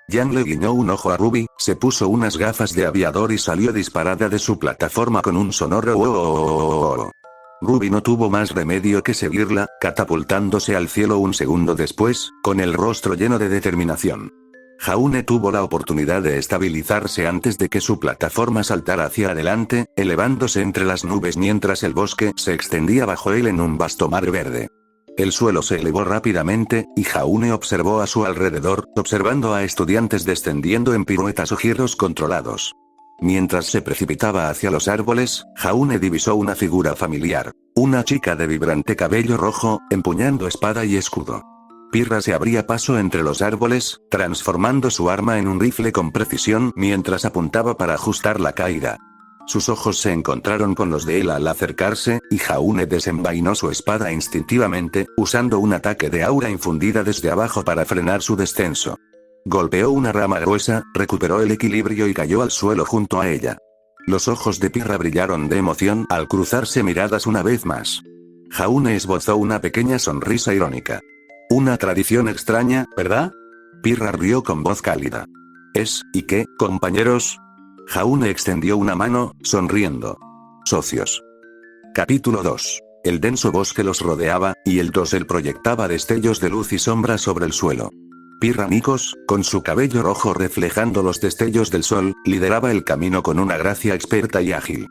Yang le guiñó un ojo a Ruby, se puso unas gafas de aviador y salió disparada de su plataforma con un sonoro "oh". Ruby no tuvo más remedio que seguirla, catapultándose al cielo un segundo después, con el rostro lleno de determinación. Jaune tuvo la oportunidad de estabilizarse antes de que su plataforma saltara hacia adelante, elevándose entre las nubes mientras el bosque se extendía bajo él en un vasto mar verde. El suelo se elevó rápidamente, y Jaune observó a su alrededor, observando a estudiantes descendiendo en piruetas o giros controlados. Mientras se precipitaba hacia los árboles, Jaune divisó una figura familiar. Una chica de vibrante cabello rojo, empuñando espada y escudo. Pirra se abría paso entre los árboles, transformando su arma en un rifle con precisión mientras apuntaba para ajustar la caída. Sus ojos se encontraron con los de él al acercarse, y Jaune desenvainó su espada instintivamente, usando un ataque de aura infundida desde abajo para frenar su descenso. Golpeó una rama gruesa, recuperó el equilibrio y cayó al suelo junto a ella. Los ojos de Pirra brillaron de emoción al cruzarse miradas una vez más. Jaune esbozó una pequeña sonrisa irónica. Una tradición extraña, ¿verdad? Pirra rió con voz cálida. ¿Y qué, compañeros? Jaune extendió una mano, sonriendo. Socios. Capítulo 2. El denso bosque los rodeaba, y el dosel proyectaba destellos de luz y sombra sobre el suelo. Pirra Nikos, con su cabello rojo reflejando los destellos del sol, lideraba el camino con una gracia experta y ágil.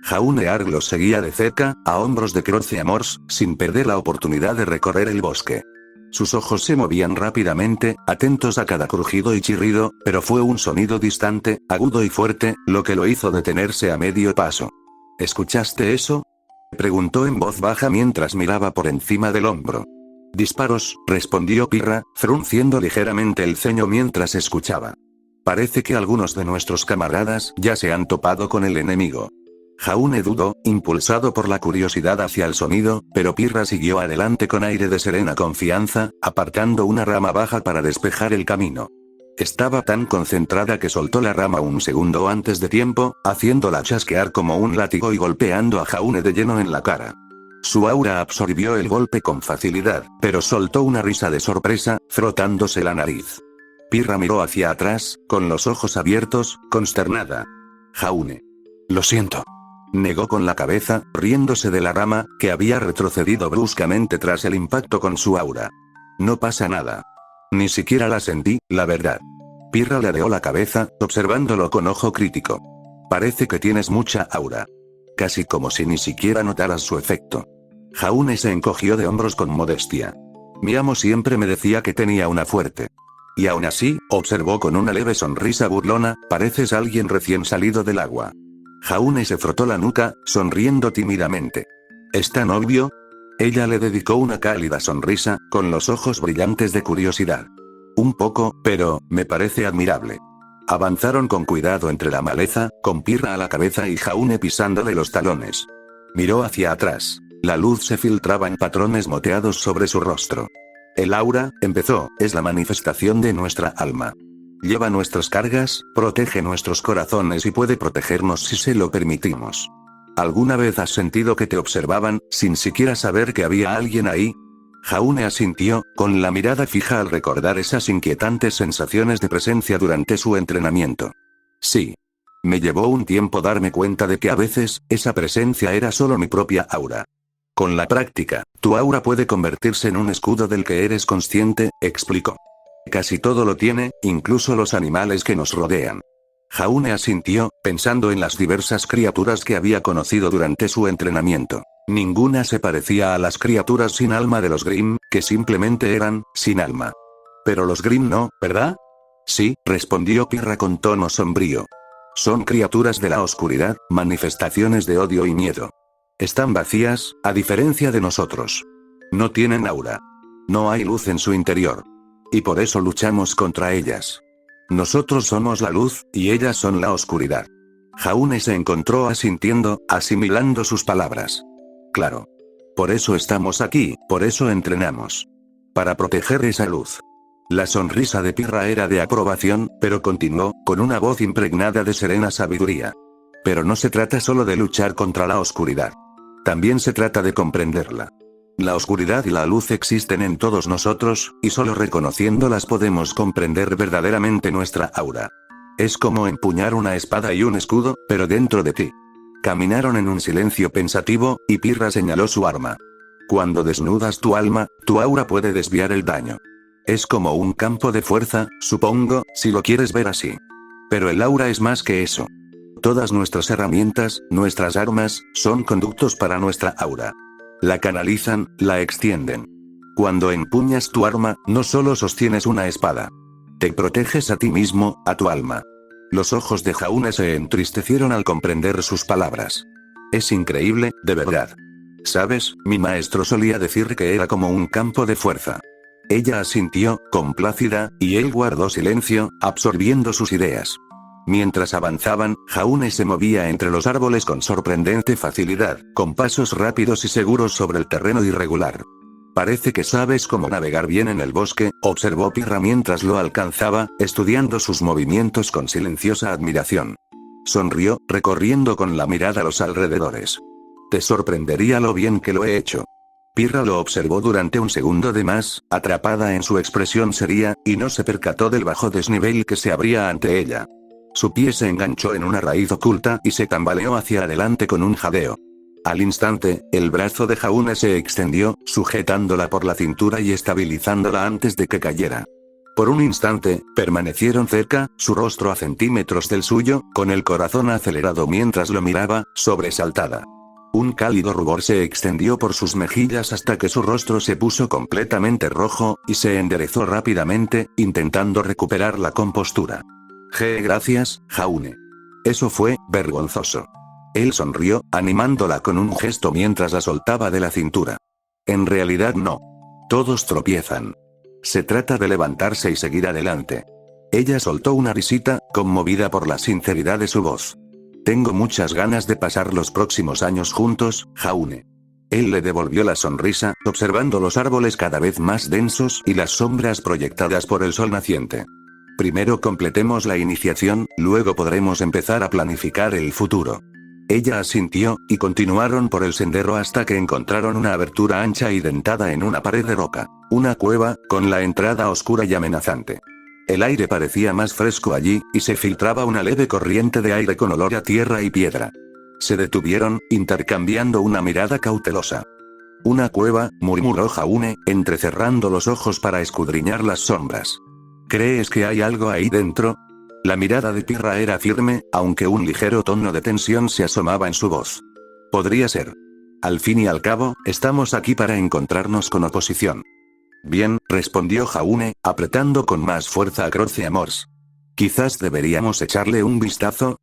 Jaune Arg los seguía de cerca, a hombros de Croce Amors, sin perder la oportunidad de recorrer el bosque. Sus ojos se movían rápidamente, atentos a cada crujido y chirrido, pero fue un sonido distante, agudo y fuerte, lo que lo hizo detenerse a medio paso. ¿Escuchaste eso?, preguntó en voz baja mientras miraba por encima del hombro. Disparos, respondió Pirra, frunciendo ligeramente el ceño mientras escuchaba. Parece que algunos de nuestros camaradas ya se han topado con el enemigo. Jaune dudó, impulsado por la curiosidad hacia el sonido, pero Pirra siguió adelante con aire de serena confianza, apartando una rama baja para despejar el camino. Estaba tan concentrada que soltó la rama un segundo antes de tiempo, haciéndola chasquear como un látigo y golpeando a Jaune de lleno en la cara. Su aura absorbió el golpe con facilidad, pero soltó una risa de sorpresa, frotándose la nariz. Pirra miró hacia atrás, con los ojos abiertos, consternada. Jaune. Lo siento. Negó con la cabeza, riéndose de la rama, que había retrocedido bruscamente tras el impacto con su aura. No pasa nada. Ni siquiera la sentí, la verdad. Pirra ladeó la cabeza, observándolo con ojo crítico. Parece que tienes mucha aura. Casi como si ni siquiera notaras su efecto. Jaune se encogió de hombros con modestia. Mi amo siempre me decía que tenía una fuerte. Y aún así, observó con una leve sonrisa burlona, pareces alguien recién salido del agua. Jaune se frotó la nuca, sonriendo tímidamente. ¿Es tan obvio? Ella le dedicó una cálida sonrisa, con los ojos brillantes de curiosidad. Un poco, pero, me parece admirable. Avanzaron con cuidado entre la maleza, con Pirra a la cabeza y Jaune pisándole los talones. Miró hacia atrás. La luz se filtraba en patrones moteados sobre su rostro. El aura, empezó, es la manifestación de nuestra alma. Lleva nuestras cargas, protege nuestros corazones y puede protegernos si se lo permitimos. ¿Alguna vez has sentido que te observaban, sin siquiera saber que había alguien ahí? Jaune asintió, con la mirada fija al recordar esas inquietantes sensaciones de presencia durante su entrenamiento. Sí. Me llevó un tiempo darme cuenta de que a veces, esa presencia era solo mi propia aura. Con la práctica, tu aura puede convertirse en un escudo del que eres consciente, explicó. Casi todo lo tiene, incluso los animales que nos rodean. Jaune asintió, pensando en las diversas criaturas que había conocido durante su entrenamiento. Ninguna se parecía a las criaturas sin alma de los Grimm, que simplemente eran, sin alma. Pero los Grimm no, ¿verdad? Sí, respondió Pirra con tono sombrío. Son criaturas de la oscuridad, manifestaciones de odio y miedo. Están vacías, a diferencia de nosotros. No tienen aura. No hay luz en su interior. Y por eso luchamos contra ellas. Nosotros somos la luz, y ellas son la oscuridad. Jaune se encontró asintiendo, asimilando sus palabras. Claro. Por eso estamos aquí, por eso entrenamos. Para proteger esa luz. La sonrisa de Pirra era de aprobación, pero continuó, con una voz impregnada de serena sabiduría. Pero no se trata solo de luchar contra la oscuridad. También se trata de comprenderla. La oscuridad y la luz existen en todos nosotros, y solo reconociéndolas podemos comprender verdaderamente nuestra aura. Es como empuñar una espada y un escudo, pero dentro de ti. Caminaron en un silencio pensativo, y Pirra señaló su arma. Cuando desnudas tu alma, tu aura puede desviar el daño. Es como un campo de fuerza, supongo, si lo quieres ver así. Pero el aura es más que eso. Todas nuestras herramientas, nuestras armas, son conductos para nuestra aura. La canalizan, la extienden. Cuando empuñas tu arma, no solo sostienes una espada. Te proteges a ti mismo, a tu alma. Los ojos de Jaune se entristecieron al comprender sus palabras. Es increíble, de verdad. ¿Sabes? Mi maestro solía decir que era como un campo de fuerza. Ella asintió, complácida, y él guardó silencio, absorbiendo sus ideas. Mientras avanzaban, Jaune se movía entre los árboles con sorprendente facilidad, con pasos rápidos y seguros sobre el terreno irregular. Parece que sabes cómo navegar bien en el bosque, observó Pirra mientras lo alcanzaba, estudiando sus movimientos con silenciosa admiración. Sonrió, recorriendo con la mirada los alrededores. Te sorprendería lo bien que lo he hecho. Pirra lo observó durante un segundo de más, atrapada en su expresión seria, y no se percató del bajo desnivel que se abría ante ella. Su pie se enganchó en una raíz oculta y se tambaleó hacia adelante con un jadeo. Al instante, el brazo de Jaune se extendió, sujetándola por la cintura y estabilizándola antes de que cayera. Por un instante, permanecieron cerca, su rostro a centímetros del suyo, con el corazón acelerado mientras lo miraba, sobresaltada. Un cálido rubor se extendió por sus mejillas hasta que su rostro se puso completamente rojo, y se enderezó rápidamente, intentando recuperar la compostura. Gracias, Jaune. Eso fue vergonzoso. Él sonrió, animándola con un gesto mientras la soltaba de la cintura. En realidad no. Todos tropiezan. Se trata de levantarse y seguir adelante. Ella soltó una risita, conmovida por la sinceridad de su voz. Tengo muchas ganas de pasar los próximos años juntos, Jaune. Él le devolvió la sonrisa, observando los árboles cada vez más densos y las sombras proyectadas por el sol naciente. Primero completemos la iniciación, luego podremos empezar a planificar el futuro. Ella asintió, y continuaron por el sendero hasta que encontraron una abertura ancha y dentada en una pared de roca. Una cueva, con la entrada oscura y amenazante. El aire parecía más fresco allí, y se filtraba una leve corriente de aire con olor a tierra y piedra. Se detuvieron, intercambiando una mirada cautelosa. Una cueva, murmuró Jaune, entrecerrando los ojos para escudriñar las sombras. ¿Crees que hay algo ahí dentro? La mirada de Pirra era firme, aunque un ligero tono de tensión se asomaba en su voz. Podría ser. Al fin y al cabo, estamos aquí para encontrarnos con oposición. Bien, respondió Jaune, apretando con más fuerza a Croce Amors. Quizás deberíamos echarle un vistazo.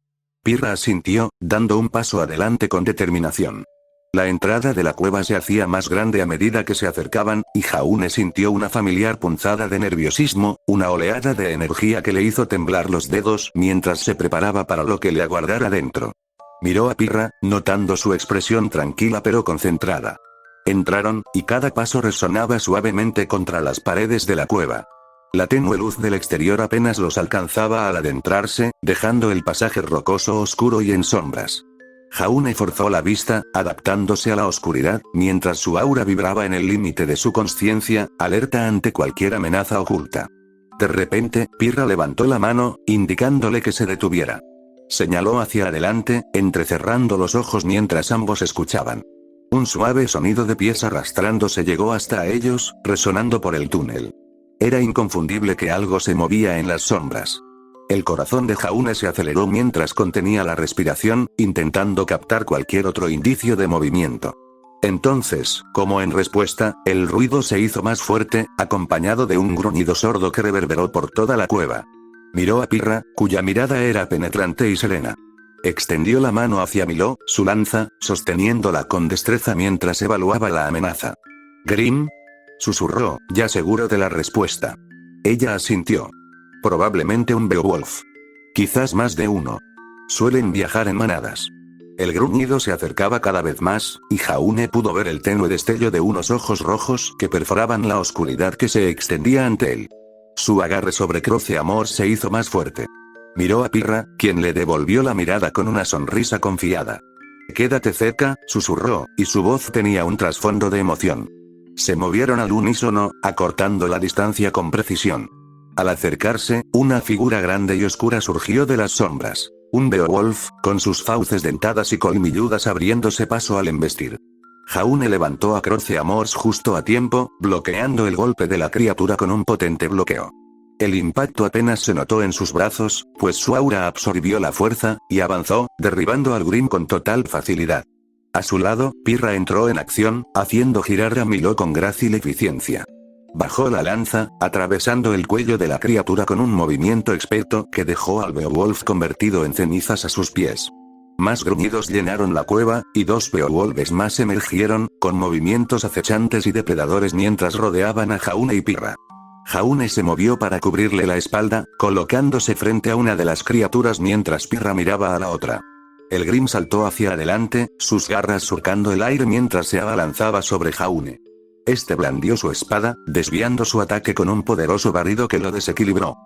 Pirra asintió, dando un paso adelante con determinación. La entrada de la cueva se hacía más grande a medida que se acercaban, y Jaune sintió una familiar punzada de nerviosismo, una oleada de energía que le hizo temblar los dedos mientras se preparaba para lo que le aguardara dentro. Miró a Pirra, notando su expresión tranquila pero concentrada. Entraron, y cada paso resonaba suavemente contra las paredes de la cueva. La tenue luz del exterior apenas los alcanzaba al adentrarse, dejando el pasaje rocoso oscuro y en sombras. Jaune forzó la vista, adaptándose a la oscuridad, mientras su aura vibraba en el límite de su consciencia, alerta ante cualquier amenaza oculta. De repente, Pirra levantó la mano, indicándole que se detuviera. Señaló hacia adelante, entrecerrando los ojos mientras ambos escuchaban. Un suave sonido de pies arrastrándose llegó hasta ellos, resonando por el túnel. Era inconfundible que algo se movía en las sombras. El corazón de Jaune se aceleró mientras contenía la respiración, intentando captar cualquier otro indicio de movimiento. Entonces, como en respuesta, el ruido se hizo más fuerte, acompañado de un gruñido sordo que reverberó por toda la cueva. Miró a Pirra, cuya mirada era penetrante y serena. Extendió la mano hacia Miló, su lanza, sosteniéndola con destreza mientras evaluaba la amenaza. «¿Grim?», susurró, ya seguro de la respuesta. Ella asintió. Probablemente un Beowulf. Quizás más de uno. Suelen viajar en manadas. El gruñido se acercaba cada vez más, y Jaune pudo ver el tenue destello de unos ojos rojos que perforaban la oscuridad que se extendía ante él. Su agarre sobre Croce Amors se hizo más fuerte. Miró a Pirra, quien le devolvió la mirada con una sonrisa confiada. «Quédate cerca», susurró, y su voz tenía un trasfondo de emoción. Se movieron al unísono, acortando la distancia con precisión. Al acercarse, una figura grande y oscura surgió de las sombras. Un Beowulf, con sus fauces dentadas y colmilludas abriéndose paso al embestir. Jaune levantó a Croce Amors justo a tiempo, bloqueando el golpe de la criatura con un potente bloqueo. El impacto apenas se notó en sus brazos, pues su aura absorbió la fuerza, y avanzó, derribando al Grim con total facilidad. A su lado, Pirra entró en acción, haciendo girar a Miló con grácil eficiencia. Bajó la lanza, atravesando el cuello de la criatura con un movimiento experto que dejó al Beowulf convertido en cenizas a sus pies. Más gruñidos llenaron la cueva, y dos Beowulfes más emergieron, con movimientos acechantes y depredadores mientras rodeaban a Jaune y Pirra. Jaune se movió para cubrirle la espalda, colocándose frente a una de las criaturas mientras Pirra miraba a la otra. El Grim saltó hacia adelante, sus garras surcando el aire mientras se abalanzaba sobre Jaune. Este blandió su espada, desviando su ataque con un poderoso barrido que lo desequilibró.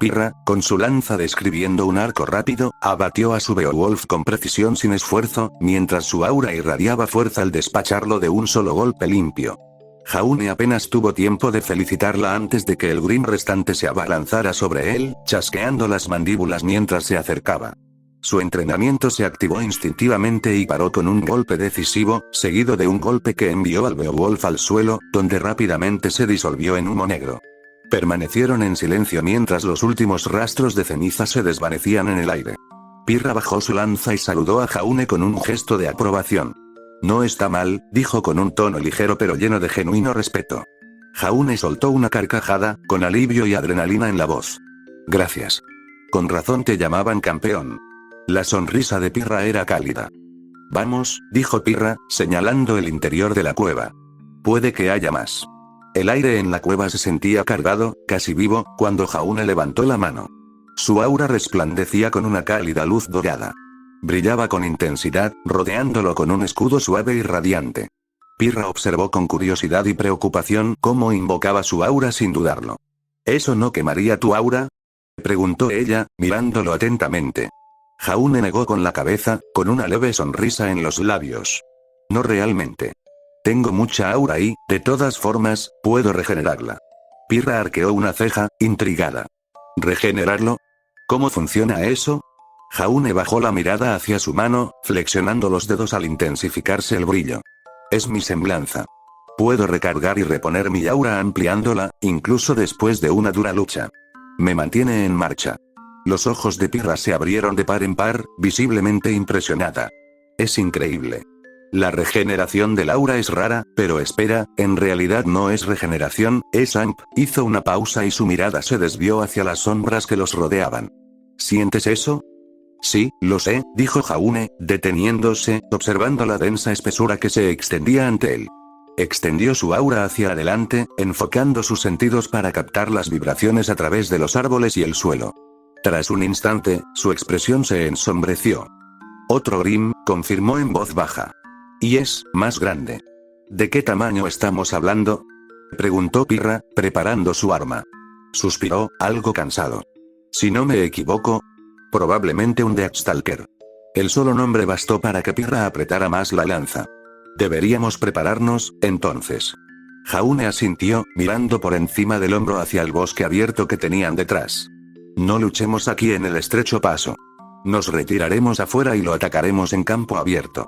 Pirra, con su lanza describiendo un arco rápido, abatió a su Beowulf con precisión sin esfuerzo, mientras su aura irradiaba fuerza al despacharlo de un solo golpe limpio. Jaune apenas tuvo tiempo de felicitarla antes de que el Grim restante se abalanzara sobre él, chasqueando las mandíbulas mientras se acercaba. Su entrenamiento se activó instintivamente y paró con un golpe decisivo, seguido de un golpe que envió al Beowulf al suelo, donde rápidamente se disolvió en humo negro. Permanecieron en silencio mientras los últimos rastros de ceniza se desvanecían en el aire. Pirra bajó su lanza y saludó a Jaune con un gesto de aprobación. No está mal, dijo con un tono ligero pero lleno de genuino respeto. Jaune soltó una carcajada, con alivio y adrenalina en la voz. Gracias. Con razón te llamaban campeón. La sonrisa de Pirra era cálida. Vamos, dijo Pirra, señalando el interior de la cueva. Puede que haya más. El aire en la cueva se sentía cargado, casi vivo, cuando Jaune levantó la mano. Su aura resplandecía con una cálida luz dorada. Brillaba con intensidad, rodeándolo con un escudo suave y radiante. Pirra observó con curiosidad y preocupación cómo invocaba su aura sin dudarlo. ¿Eso no quemaría tu aura?, preguntó ella, mirándolo atentamente. Jaune negó con la cabeza, con una leve sonrisa en los labios. No realmente. Tengo mucha aura y, de todas formas, puedo regenerarla. Pirra arqueó una ceja, intrigada. ¿Regenerarlo? ¿Cómo funciona eso? Jaune bajó la mirada hacia su mano, flexionando los dedos al intensificarse el brillo. Es mi semblanza. Puedo recargar y reponer mi aura ampliándola, incluso después de una dura lucha. Me mantiene en marcha. Los ojos de Pirra se abrieron de par en par, visiblemente impresionada. Es increíble. La regeneración del aura es rara, pero espera, en realidad no es regeneración, es AMP. Hizo una pausa y su mirada se desvió hacia las sombras que los rodeaban. ¿Sientes eso? Sí, lo sé, dijo Jaune, deteniéndose, observando la densa espesura que se extendía ante él. Extendió su aura hacia adelante, enfocando sus sentidos para captar las vibraciones a través de los árboles y el suelo. Tras un instante, su expresión se ensombreció. Otro Grim, confirmó en voz baja. Y es más grande. ¿De qué tamaño estamos hablando?, preguntó Pirra, preparando su arma. Suspiró, algo cansado. Si no me equivoco, probablemente un Deathstalker. El solo nombre bastó para que Pirra apretara más la lanza. Deberíamos prepararnos, entonces. Jaune asintió, mirando por encima del hombro hacia el bosque abierto que tenían detrás. No luchemos aquí en el estrecho paso. Nos retiraremos afuera y lo atacaremos en campo abierto.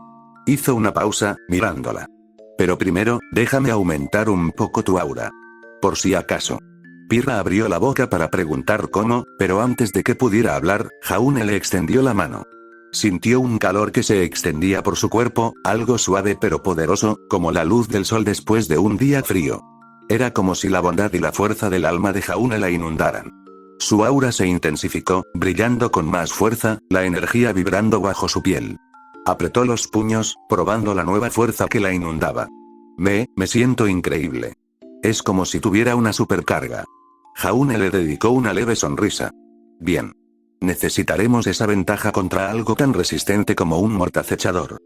Hizo una pausa, mirándola. Pero primero, déjame aumentar un poco tu aura. Por si acaso. Pirra abrió la boca para preguntar cómo, pero antes de que pudiera hablar, Jaune le extendió la mano. Sintió un calor que se extendía por su cuerpo, algo suave pero poderoso, como la luz del sol después de un día frío. Era como si la bondad y la fuerza del alma de Jaune la inundaran. Su aura se intensificó, brillando con más fuerza, la energía vibrando bajo su piel. Apretó los puños, probando la nueva fuerza que la inundaba. Me siento increíble. Es como si tuviera una supercarga. Jaune le dedicó una leve sonrisa. Bien. Necesitaremos esa ventaja contra algo tan resistente como un mortacechador.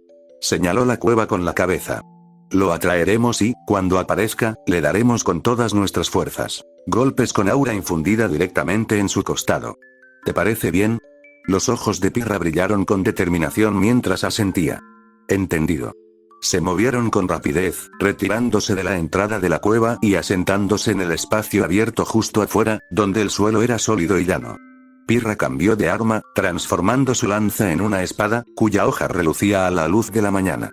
Señaló la cueva con la cabeza. Lo atraeremos y, cuando aparezca, le daremos con todas nuestras fuerzas. Golpes con aura infundida directamente en su costado. ¿Te parece bien? Los ojos de Pirra brillaron con determinación mientras asentía. Entendido. Se movieron con rapidez, retirándose de la entrada de la cueva y asentándose en el espacio abierto justo afuera, donde el suelo era sólido y llano. Pirra cambió de arma, transformando su lanza en una espada, cuya hoja relucía a la luz de la mañana.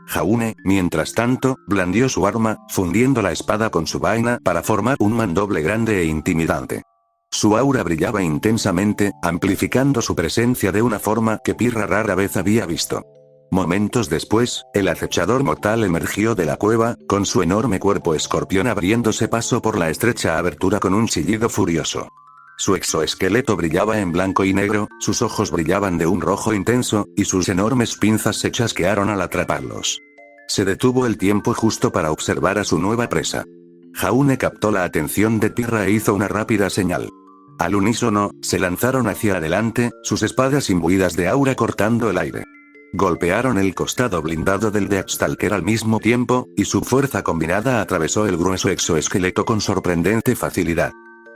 Jaune, mientras tanto, blandió su arma, fundiendo la espada con su vaina para formar un mandoble grande e intimidante. Su aura brillaba intensamente, amplificando su presencia de una forma que Pirra rara vez había visto. Momentos después, el acechador mortal emergió de la cueva, con su enorme cuerpo escorpión abriéndose paso por la estrecha abertura con un chillido furioso. Su exoesqueleto brillaba en blanco y negro, sus ojos brillaban de un rojo intenso, y sus enormes pinzas se chasquearon al atraparlos. Se detuvo el tiempo justo para observar a su nueva presa. Jaune captó la atención de Pirra e hizo una rápida señal. Al unísono, se lanzaron hacia adelante, sus espadas imbuidas de aura cortando el aire. Golpearon el costado blindado del Deathstalker al mismo tiempo, y su fuerza combinada atravesó el grueso exoesqueleto con sorprendente facilidad.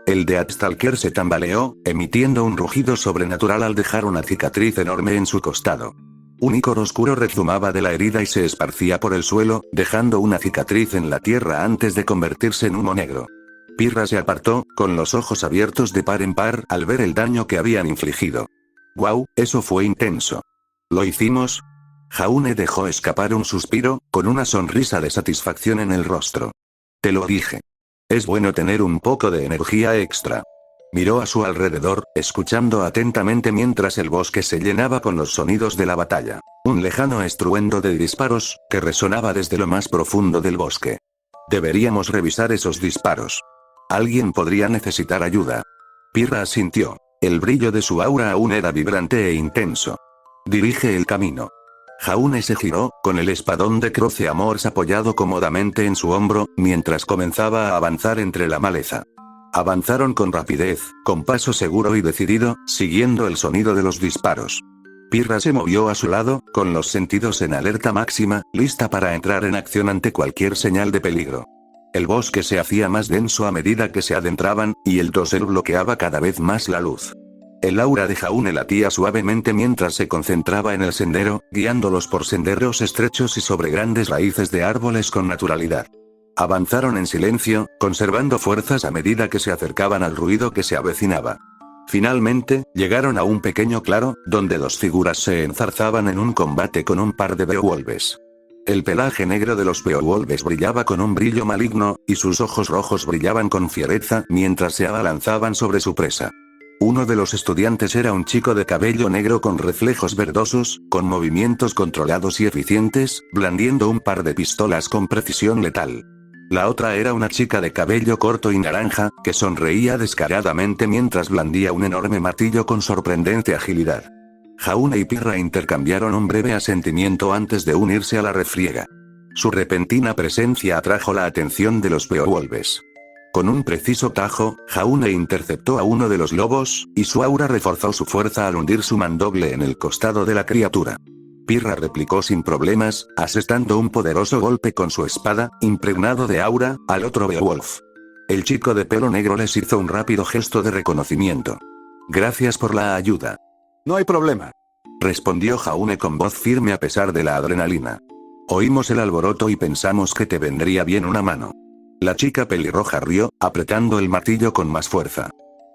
El Deathstalker se tambaleó, emitiendo un rugido sobrenatural al dejar una cicatriz enorme en su costado. Un ícor oscuro rezumaba de la herida y se esparcía por el suelo, dejando una cicatriz en la tierra antes de convertirse en humo negro. Pirra se apartó, con los ojos abiertos de par en par al ver el daño que habían infligido. «Guau, eso fue intenso. ¿Lo hicimos?» Jaune dejó escapar un suspiro, con una sonrisa de satisfacción en el rostro. «Te lo dije. Es bueno tener un poco de energía extra». Miró a su alrededor, escuchando atentamente mientras el bosque se llenaba con los sonidos de la batalla. Un lejano estruendo de disparos, que resonaba desde lo más profundo del bosque. Deberíamos revisar esos disparos. Alguien podría necesitar ayuda. Pirra asintió. El brillo de su aura aún era vibrante e intenso. Dirige el camino. Jaune se giró, con el espadón de Croce Amors apoyado cómodamente en su hombro, mientras comenzaba a avanzar entre la maleza. Avanzaron con rapidez, con paso seguro y decidido, siguiendo el sonido de los disparos. Pirra se movió a su lado, con los sentidos en alerta máxima, lista para entrar en acción ante cualquier señal de peligro. El bosque se hacía más denso a medida que se adentraban, y el dosel bloqueaba cada vez más la luz. El aura de Jaune latía suavemente mientras se concentraba en el sendero, guiándolos por senderos estrechos y sobre grandes raíces de árboles con naturalidad. Avanzaron en silencio, conservando fuerzas a medida que se acercaban al ruido que se avecinaba. Finalmente, llegaron a un pequeño claro, donde dos figuras se enzarzaban en un combate con un par de beowulfes. El pelaje negro de los beowulfes brillaba con un brillo maligno, y sus ojos rojos brillaban con fiereza mientras se abalanzaban sobre su presa. Uno de los estudiantes era un chico de cabello negro con reflejos verdosos, con movimientos controlados y eficientes, blandiendo un par de pistolas con precisión letal. La otra era una chica de cabello corto y naranja, que sonreía descaradamente mientras blandía un enorme martillo con sorprendente agilidad. Jaune y Pirra intercambiaron un breve asentimiento antes de unirse a la refriega. Su repentina presencia atrajo la atención de los beowulfes. Con un preciso tajo, Jaune interceptó a uno de los lobos, y su aura reforzó su fuerza al hundir su mandoble en el costado de la criatura. Pirra replicó sin problemas, asestando un poderoso golpe con su espada, impregnado de aura, al otro Beowulf. El chico de pelo negro les hizo un rápido gesto de reconocimiento. «Gracias por la ayuda». No hay problema. Respondió Jaune con voz firme a pesar de la adrenalina. «Oímos el alboroto y pensamos que te vendría bien una mano». La chica pelirroja rió, apretando el martillo con más fuerza.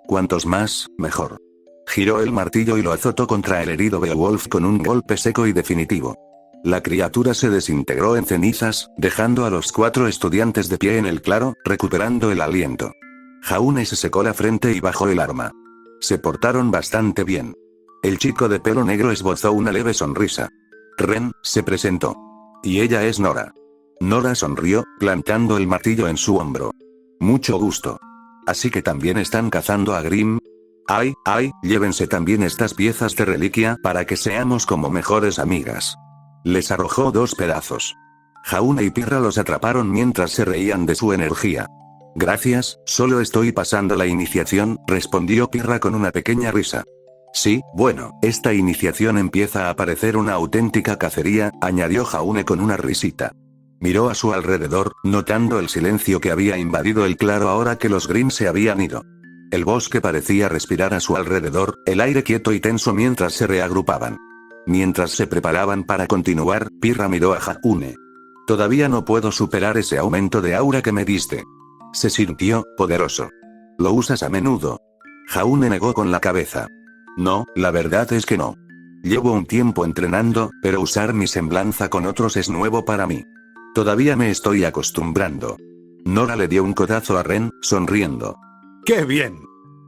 «Cuantos más, mejor». Giró el martillo y lo azotó contra el herido Beowulf con un golpe seco y definitivo. La criatura se desintegró en cenizas, dejando a los 4 estudiantes de pie en el claro, recuperando el aliento. Jaune se secó la frente y bajó el arma. Se portaron bastante bien. El chico de pelo negro esbozó una leve sonrisa. Ren se presentó. Y ella es Nora. Nora sonrió, plantando el martillo en su hombro. Mucho gusto. ¿Así que también están cazando a Grim? Ay, llévense también estas piezas de reliquia para que seamos como mejores amigas. Les arrojó 2 pedazos. Jaune y Pirra los atraparon mientras se reían de su energía. Gracias, solo estoy pasando la iniciación, respondió Pirra con una pequeña risa. Sí, bueno, esta iniciación empieza a parecer una auténtica cacería, añadió Jaune con una risita. Miró a su alrededor, notando el silencio que había invadido el claro ahora que los Grimm se habían ido. El bosque parecía respirar a su alrededor, el aire quieto y tenso mientras se reagrupaban. Mientras se preparaban para continuar, Pirra miró a Jaune. Todavía no puedo superar ese aumento de aura que me diste. Se sintió poderoso. ¿Lo usas a menudo? Jaune negó con la cabeza. No, la verdad es que no. Llevo un tiempo entrenando, pero usar mi semblanza con otros es nuevo para mí. Todavía me estoy acostumbrando. Nora le dio un codazo a Ren, sonriendo. ¡Qué bien!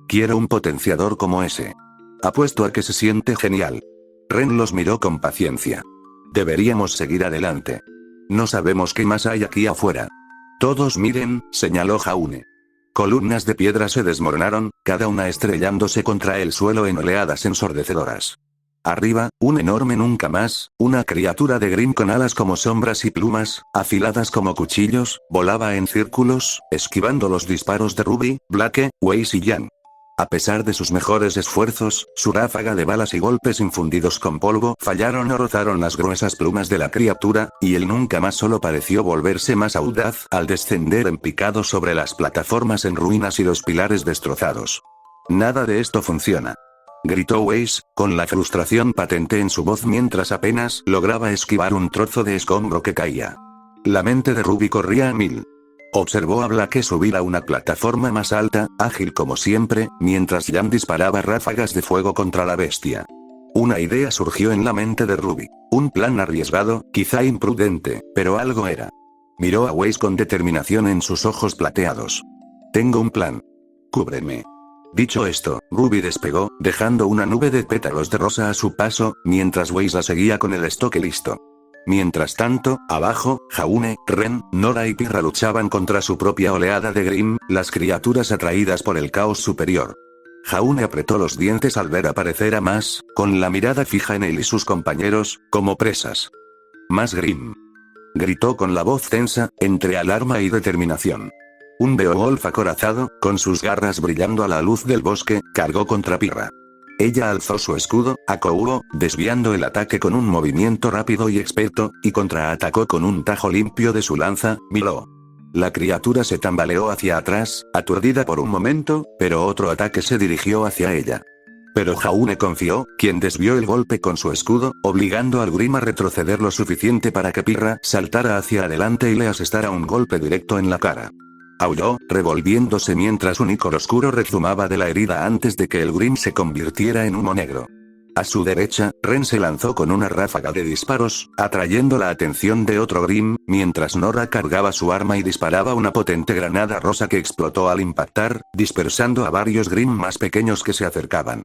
Quiero un potenciador como ese. Apuesto a que se siente genial. Ren los miró con paciencia. Deberíamos seguir adelante. No sabemos qué más hay aquí afuera. Todos miren, señaló Jaune. Columnas de piedra se desmoronaron, cada una estrellándose contra el suelo en oleadas ensordecedoras. Arriba, un enorme nunca más, una criatura de Grimm con alas como sombras y plumas, afiladas como cuchillos, volaba en círculos, esquivando los disparos de Ruby, Blake, Weiss y Jan. A pesar de sus mejores esfuerzos, su ráfaga de balas y golpes infundidos con polvo fallaron o rozaron las gruesas plumas de la criatura, y él nunca más solo pareció volverse más audaz al descender en picado sobre las plataformas en ruinas y los pilares destrozados. Nada de esto funciona. Gritó Weiss, con la frustración patente en su voz mientras apenas lograba esquivar un trozo de escombro que caía. La mente de Ruby corría a mil. Observó a Blake subir a una plataforma más alta, ágil como siempre, mientras Jan disparaba ráfagas de fuego contra la bestia. Una idea surgió en la mente de Ruby. Un plan arriesgado, quizá imprudente, pero algo era. Miró a Weiss con determinación en sus ojos plateados. Tengo un plan. Cúbreme. Dicho esto, Ruby despegó, dejando una nube de pétalos de rosa a su paso, mientras Weiss la seguía con el estoque listo. Mientras tanto, abajo, Jaune, Ren, Nora y Pirra luchaban contra su propia oleada de Grimm, las criaturas atraídas por el caos superior. Jaune apretó los dientes al ver aparecer a más, con la mirada fija en él y sus compañeros, como presas. Más Grimm. Gritó con la voz tensa, entre alarma y determinación. Un Beowulf acorazado, con sus garras brillando a la luz del bosque, cargó contra Pirra. Ella alzó su escudo, Akouo, desviando el ataque con un movimiento rápido y experto, y contraatacó con un tajo limpio de su lanza, Milo. La criatura se tambaleó hacia atrás, aturdida por un momento, pero otro ataque se dirigió hacia ella. Pero Jaune confió, quien desvió el golpe con su escudo, obligando al Grimm a retroceder lo suficiente para que Pirra saltara hacia adelante y le asestara un golpe directo en la cara. Aulló, revolviéndose mientras un icor oscuro rezumaba de la herida antes de que el Grimm se convirtiera en humo negro. A su derecha, Ren se lanzó con una ráfaga de disparos, atrayendo la atención de otro Grimm, mientras Nora cargaba su arma y disparaba una potente granada rosa que explotó al impactar, dispersando a varios Grimm más pequeños que se acercaban.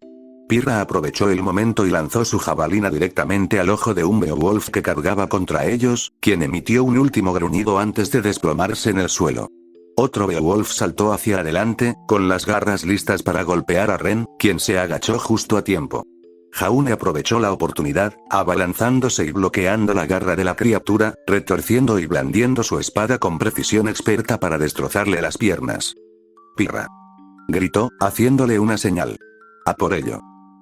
Pirra aprovechó el momento y lanzó su jabalina directamente al ojo de un Beowulf que cargaba contra ellos, quien emitió un último gruñido antes de desplomarse en el suelo. Otro Beowulf saltó hacia adelante, con las garras listas para golpear a Ren, quien se agachó justo a tiempo. Jaune aprovechó la oportunidad, abalanzándose y bloqueando la garra de la criatura, retorciendo y blandiendo su espada con precisión experta para destrozarle las piernas. Pirra. Gritó, haciéndole una señal. A por ello.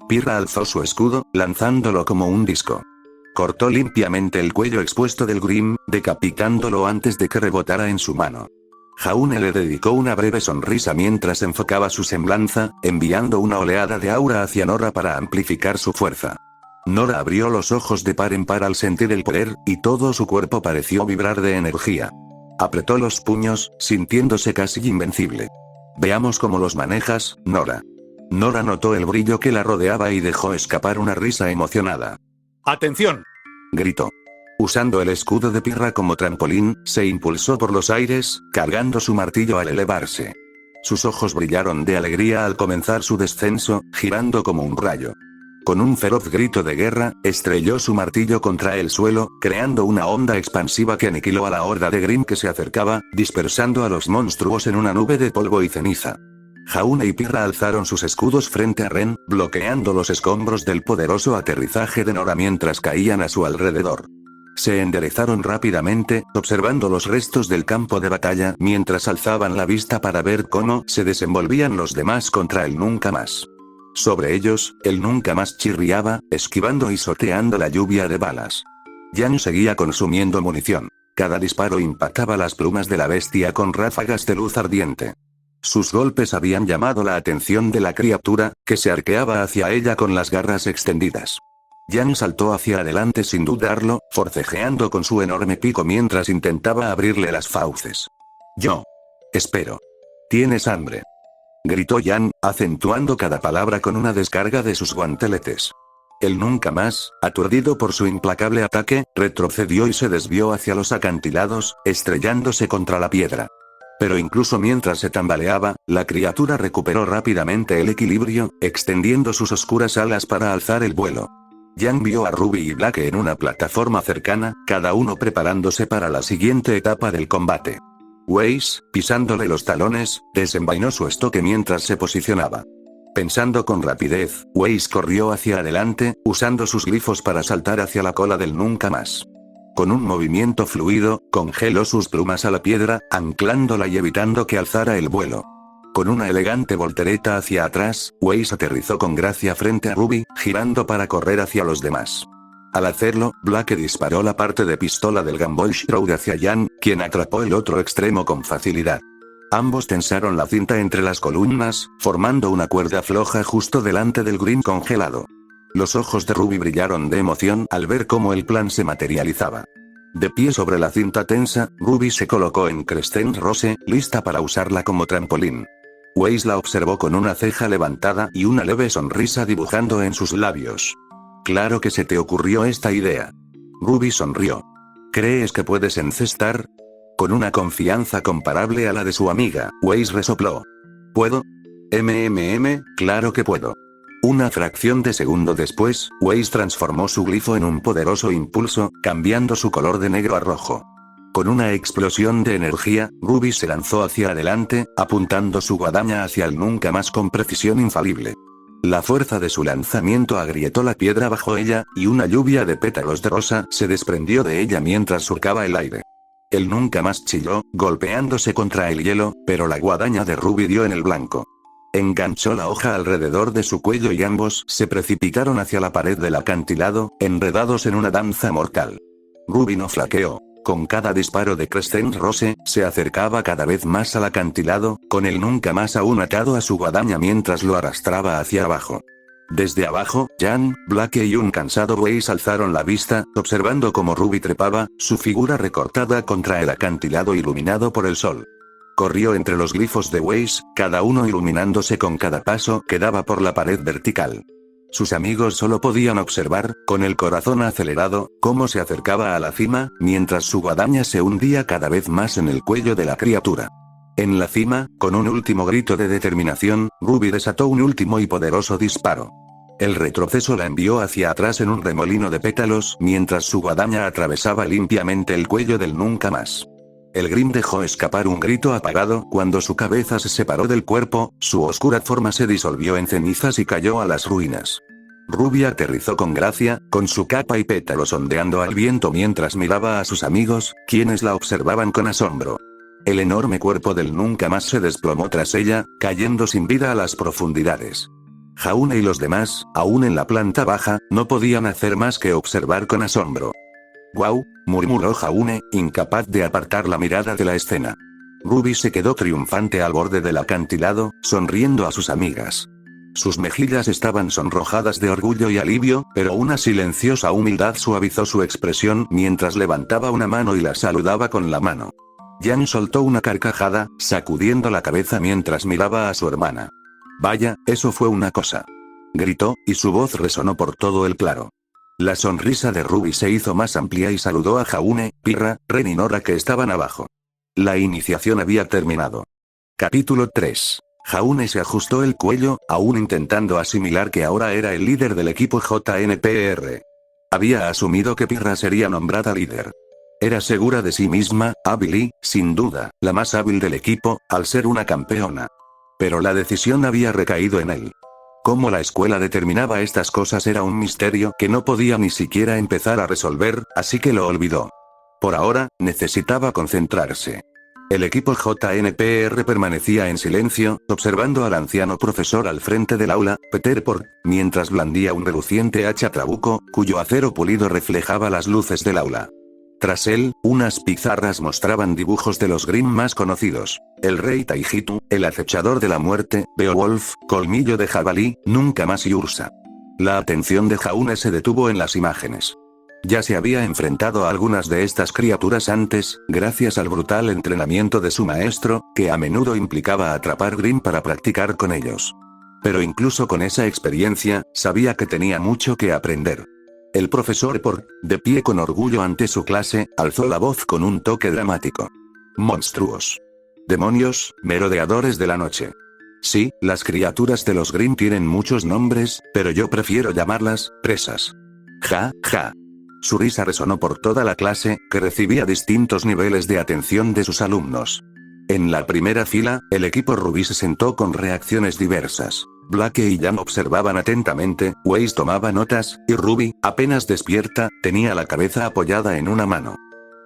Pirra alzó su escudo, lanzándolo como un disco. Cortó limpiamente el cuello expuesto del Grimm, decapitándolo antes de que rebotara en su mano. Jaune le dedicó una breve sonrisa mientras enfocaba su semblanza, enviando una oleada de aura hacia Nora para amplificar su fuerza. Nora abrió los ojos de par en par al sentir el poder, y todo su cuerpo pareció vibrar de energía. Apretó los puños, sintiéndose casi invencible. Veamos cómo los manejas, Nora. Nora notó el brillo que la rodeaba y dejó escapar una risa emocionada. ¡Atención! Gritó. Usando el escudo de Pirra como trampolín, se impulsó por los aires, cargando su martillo al elevarse. Sus ojos brillaron de alegría al comenzar su descenso, girando como un rayo. Con un feroz grito de guerra, estrelló su martillo contra el suelo, creando una onda expansiva que aniquiló a la horda de Grimm que se acercaba, dispersando a los monstruos en una nube de polvo y ceniza. Jaune y Pirra alzaron sus escudos frente a Ren, bloqueando los escombros del poderoso aterrizaje de Nora mientras caían a su alrededor. Se enderezaron rápidamente, observando los restos del campo de batalla mientras alzaban la vista para ver cómo se desenvolvían los demás contra el Nunca Más. Sobre ellos, el Nunca Más chirriaba, esquivando y sorteando la lluvia de balas. Jan seguía consumiendo munición. Cada disparo impactaba las plumas de la bestia con ráfagas de luz ardiente. Sus golpes habían llamado la atención de la criatura, que se arqueaba hacia ella con las garras extendidas. Jan saltó hacia adelante sin dudarlo, forcejeando con su enorme pico mientras intentaba abrirle las fauces. Yo. Espero. ¿Tienes hambre? Gritó Jan, acentuando cada palabra con una descarga de sus guanteletes. El Nunca Más, aturdido por su implacable ataque, retrocedió y se desvió hacia los acantilados, estrellándose contra la piedra. Pero incluso mientras se tambaleaba, la criatura recuperó rápidamente el equilibrio, extendiendo sus oscuras alas para alzar el vuelo. Jan vio a Ruby y Blake en una plataforma cercana, cada uno preparándose para la siguiente etapa del combate. Weiss, pisándole los talones, desenvainó su estoque mientras se posicionaba. Pensando con rapidez, Weiss corrió hacia adelante, usando sus glifos para saltar hacia la cola del Nunca Más. Con un movimiento fluido, congeló sus plumas a la piedra, anclándola y evitando que alzara el vuelo. Con una elegante voltereta hacia atrás, Weiss aterrizó con gracia frente a Ruby, girando para correr hacia los demás. Al hacerlo, Blake disparó la parte de pistola del Gamboa Shroud hacia Jan, quien atrapó el otro extremo con facilidad. Ambos tensaron la cinta entre las columnas, formando una cuerda floja justo delante del Green congelado. Los ojos de Ruby brillaron de emoción al ver cómo el plan se materializaba. De pie sobre la cinta tensa, Ruby se colocó en Crescent Rose, lista para usarla como trampolín. Weiss la observó con una ceja levantada y una leve sonrisa dibujando en sus labios. Claro que se te ocurrió esta idea. Ruby sonrió. ¿Crees que puedes encestar? Con una confianza comparable a la de su amiga, Weiss resopló. ¿Puedo? Claro que puedo. Una fracción de segundo después, Weiss transformó su glifo en un poderoso impulso, cambiando su color de negro a rojo. Con una explosión de energía, Ruby se lanzó hacia adelante, apuntando su guadaña hacia el nunca más con precisión infalible. La fuerza de su lanzamiento agrietó la piedra bajo ella, y una lluvia de pétalos de rosa se desprendió de ella mientras surcaba el aire. El nunca más chilló, golpeándose contra el hielo, pero la guadaña de Ruby dio en el blanco. Enganchó la hoja alrededor de su cuello y ambos se precipitaron hacia la pared del acantilado, enredados en una danza mortal. Ruby no flaqueó. Con cada disparo de Crescent Rose, se acercaba cada vez más al acantilado, con el nunca más aún atado a su guadaña mientras lo arrastraba hacia abajo. Desde abajo, Jan, Blake y un cansado Weiss alzaron la vista, observando cómo Ruby trepaba, su figura recortada contra el acantilado iluminado por el sol. Corrió entre los glifos de Weiss, cada uno iluminándose con cada paso que daba por la pared vertical. Sus amigos solo podían observar, con el corazón acelerado, cómo se acercaba a la cima, mientras su guadaña se hundía cada vez más en el cuello de la criatura. En la cima, con un último grito de determinación, Ruby desató un último y poderoso disparo. El retroceso la envió hacia atrás en un remolino de pétalos, mientras su guadaña atravesaba limpiamente el cuello del nunca más. El Grim dejó escapar un grito apagado cuando su cabeza se separó del cuerpo, su oscura forma se disolvió en cenizas y cayó a las ruinas. Ruby aterrizó con gracia, con su capa y pétalos ondeando al viento mientras miraba a sus amigos, quienes la observaban con asombro. El enorme cuerpo del nunca más se desplomó tras ella, cayendo sin vida a las profundidades. Jaune y los demás, aún en la planta baja, no podían hacer más que observar con asombro. «Guau», murmuró Jaune, incapaz de apartar la mirada de la escena. Ruby se quedó triunfante al borde del acantilado, sonriendo a sus amigas. Sus mejillas estaban sonrojadas de orgullo y alivio, pero una silenciosa humildad suavizó su expresión mientras levantaba una mano y la saludaba con la mano. Jan soltó una carcajada, sacudiendo la cabeza mientras miraba a su hermana. «Vaya, eso fue una cosa», gritó, y su voz resonó por todo el claro. La sonrisa de Ruby se hizo más amplia y saludó a Jaune, Pirra, Ren y Nora que estaban abajo. La iniciación había terminado. Capítulo 3. Jaune se ajustó el cuello, aún intentando asimilar que ahora era el líder del equipo JNPR. Había asumido que Pirra sería nombrada líder. Era segura de sí misma, hábil y, sin duda, la más hábil del equipo, al ser una campeona. Pero la decisión había recaído en él. Cómo la escuela determinaba estas cosas era un misterio que no podía ni siquiera empezar a resolver, así que lo olvidó. Por ahora, necesitaba concentrarse. El equipo JNPR permanecía en silencio, observando al anciano profesor al frente del aula, Peter Pork, mientras blandía un reluciente hacha trabuco, cuyo acero pulido reflejaba las luces del aula. Tras él, unas pizarras mostraban dibujos de los Grimm más conocidos: el rey Taijitu, el acechador de la muerte, Beowulf, colmillo de jabalí, nunca más y Ursa. La atención de Jaune se detuvo en las imágenes. Ya se había enfrentado a algunas de estas criaturas antes, gracias al brutal entrenamiento de su maestro, que a menudo implicaba atrapar Grimm para practicar con ellos. Pero incluso con esa experiencia, sabía que tenía mucho que aprender. El profesor Pork, de pie con orgullo ante su clase, alzó la voz con un toque dramático. «Monstruos. Demonios, merodeadores de la noche. Sí, las criaturas de los Grimm tienen muchos nombres, pero yo prefiero llamarlas presas. Ja, ja». Su risa resonó por toda la clase, que recibía distintos niveles de atención de sus alumnos. En la primera fila, el equipo Rubí se sentó con reacciones diversas. Blake y Jan observaban atentamente, Weiss tomaba notas, y Ruby, apenas despierta, tenía la cabeza apoyada en una mano.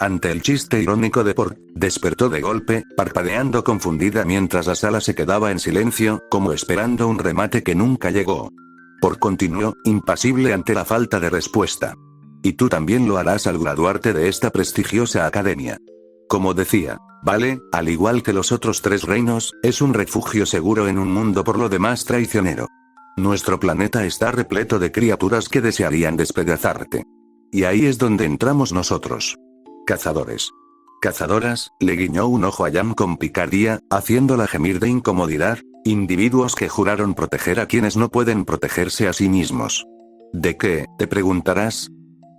Ante el chiste irónico de Pork, despertó de golpe, parpadeando confundida mientras la sala se quedaba en silencio, como esperando un remate que nunca llegó. Pork continuó, impasible ante la falta de respuesta. Y tú también lo harás al graduarte de esta prestigiosa academia. Como decía, vale, al igual que los otros 3 reinos, es un refugio seguro en un mundo por lo demás traicionero. Nuestro planeta está repleto de criaturas que desearían despedazarte. Y ahí es donde entramos nosotros. Cazadores. Cazadoras, le guiñó un ojo a Yam con picardía, haciéndola gemir de incomodidad, individuos que juraron proteger a quienes no pueden protegerse a sí mismos. ¿De qué, te preguntarás?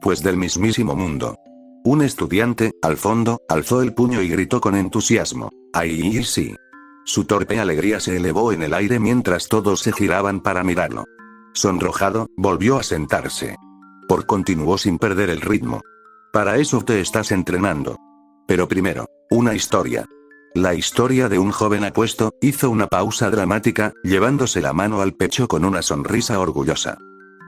Pues del mismísimo mundo. Un estudiante, al fondo, alzó el puño y gritó con entusiasmo. ¡Ay, sí! Su torpe alegría se elevó en el aire mientras todos se giraban para mirarlo. Sonrojado, volvió a sentarse. Pork continuó sin perder el ritmo. Para eso te estás entrenando. Pero primero, una historia. La historia de un joven apuesto, hizo una pausa dramática, llevándose la mano al pecho con una sonrisa orgullosa.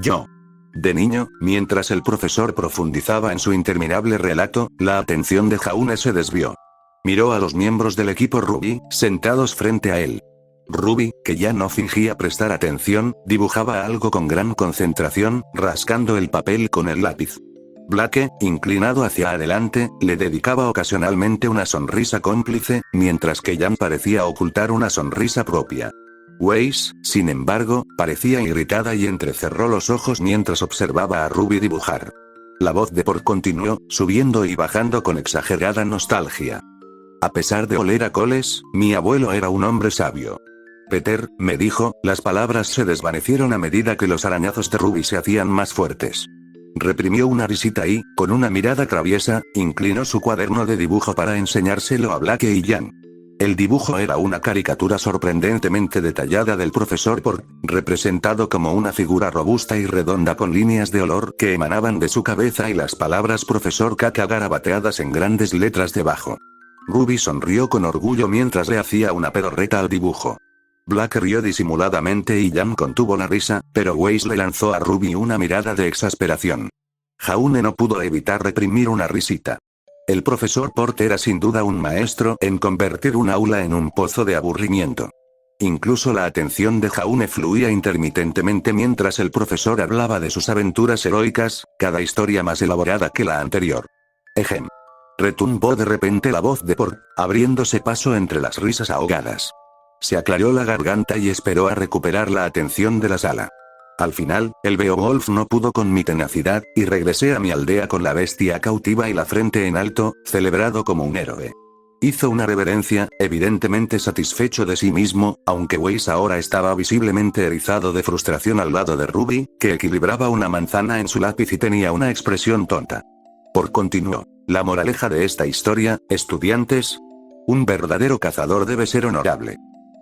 Yo. De niño, mientras el profesor profundizaba en su interminable relato, la atención de Jaune se desvió. Miró a los miembros del equipo Ruby, sentados frente a él. Ruby, que ya no fingía prestar atención, dibujaba algo con gran concentración, rascando el papel con el lápiz. Blake, inclinado hacia adelante, le dedicaba ocasionalmente una sonrisa cómplice, mientras que Yam parecía ocultar una sonrisa propia. Weiss, sin embargo, parecía irritada y entrecerró los ojos mientras observaba a Ruby dibujar. La voz de Pork continuó, subiendo y bajando con exagerada nostalgia. A pesar de oler a coles, mi abuelo era un hombre sabio. Peter, me dijo, las palabras se desvanecieron a medida que los arañazos de Ruby se hacían más fuertes. Reprimió una risita y, con una mirada traviesa, inclinó su cuaderno de dibujo para enseñárselo a Blake y Yam. El dibujo era una caricatura sorprendentemente detallada del profesor Pork, representado como una figura robusta y redonda con líneas de olor que emanaban de su cabeza y las palabras profesor Caca garabateadas en grandes letras debajo. Ruby sonrió con orgullo mientras le hacía una pedorreta al dibujo. Blake rió disimuladamente y Yam contuvo la risa, pero Weiss le lanzó a Ruby una mirada de exasperación. Jaune no pudo evitar reprimir una risita. El profesor Pork era sin duda un maestro en convertir un aula en un pozo de aburrimiento. Incluso la atención de Jaune fluía intermitentemente mientras el profesor hablaba de sus aventuras heroicas, cada historia más elaborada que la anterior. Ejem. Retumbó de repente la voz de Pork, abriéndose paso entre las risas ahogadas. Se aclaró la garganta y esperó a recuperar la atención de la sala. Al final, el Beowulf no pudo con mi tenacidad, y regresé a mi aldea con la bestia cautiva y la frente en alto, celebrado como un héroe. Hizo una reverencia, evidentemente satisfecho de sí mismo, aunque Weiss ahora estaba visiblemente erizado de frustración al lado de Ruby, que equilibraba una manzana en su lápiz y tenía una expresión tonta. Pork continuó. La moraleja de esta historia, estudiantes. Un verdadero cazador debe ser honorable.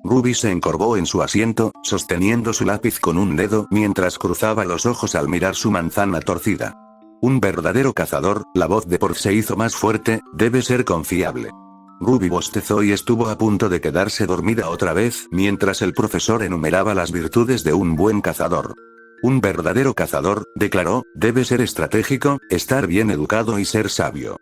Ruby se encorvó en su asiento, sosteniendo su lápiz con un dedo mientras cruzaba los ojos al mirar su manzana torcida. Un verdadero cazador, la voz de Pork se hizo más fuerte, debe ser confiable. Ruby bostezó y estuvo a punto de quedarse dormida otra vez mientras el profesor enumeraba las virtudes de un buen cazador. Un verdadero cazador, declaró, debe ser estratégico, estar bien educado y ser sabio.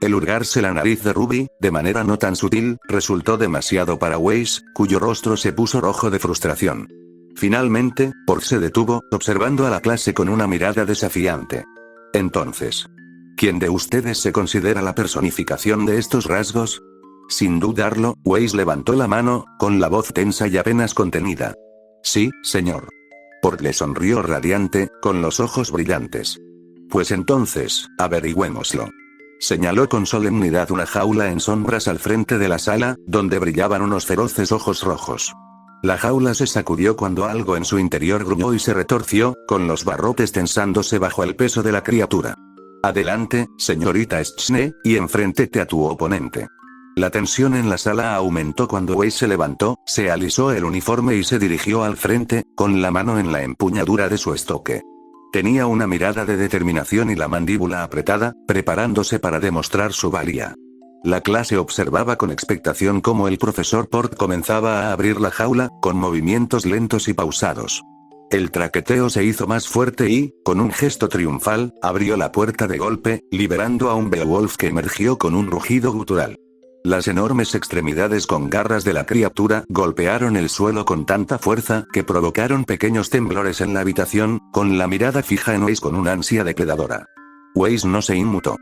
El hurgarse la nariz de Ruby, de manera no tan sutil, resultó demasiado para Weiss, cuyo rostro se puso rojo de frustración. Finalmente, Pork se detuvo, observando a la clase con una mirada desafiante. Entonces, ¿quién de ustedes se considera la personificación de estos rasgos? Sin dudarlo, Weiss levantó la mano, con la voz tensa y apenas contenida. Sí, señor. Pork le sonrió radiante, con los ojos brillantes. Pues entonces, averigüémoslo. Señaló con solemnidad una jaula en sombras al frente de la sala, donde brillaban unos feroces ojos rojos. La jaula se sacudió cuando algo en su interior gruñó y se retorció, con los barrotes tensándose bajo el peso de la criatura. Adelante, señorita Schne, y enfréntete a tu oponente. La tensión en la sala aumentó cuando Weiss se levantó, se alisó el uniforme y se dirigió al frente, con la mano en la empuñadura de su estoque. Tenía una mirada de determinación y la mandíbula apretada, preparándose para demostrar su valía. La clase observaba con expectación cómo el profesor Pork comenzaba a abrir la jaula, con movimientos lentos y pausados. El traqueteo se hizo más fuerte y, con un gesto triunfal, abrió la puerta de golpe, liberando a un Beowulf que emergió con un rugido gutural. Las enormes extremidades con garras de la criatura golpearon el suelo con tanta fuerza que provocaron pequeños temblores en la habitación, con la mirada fija en Weiss con una ansia depredadora. Weiss no se inmutó.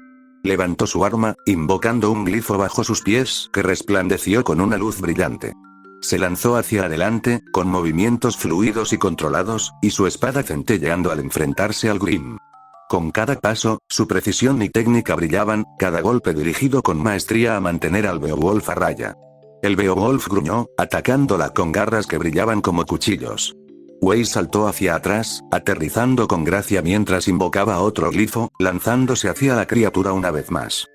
Levantó su arma, invocando un glifo bajo sus pies que resplandeció con una luz brillante. Se lanzó hacia adelante, con movimientos fluidos y controlados, y su espada centelleando al enfrentarse al Grimm. Con cada paso, su precisión y técnica brillaban, cada golpe dirigido con maestría a mantener al Beowulf a raya. El Beowulf gruñó, atacándola con garras que brillaban como cuchillos. Weiss saltó hacia atrás, aterrizando con gracia mientras invocaba otro glifo, lanzándose hacia la criatura una vez más.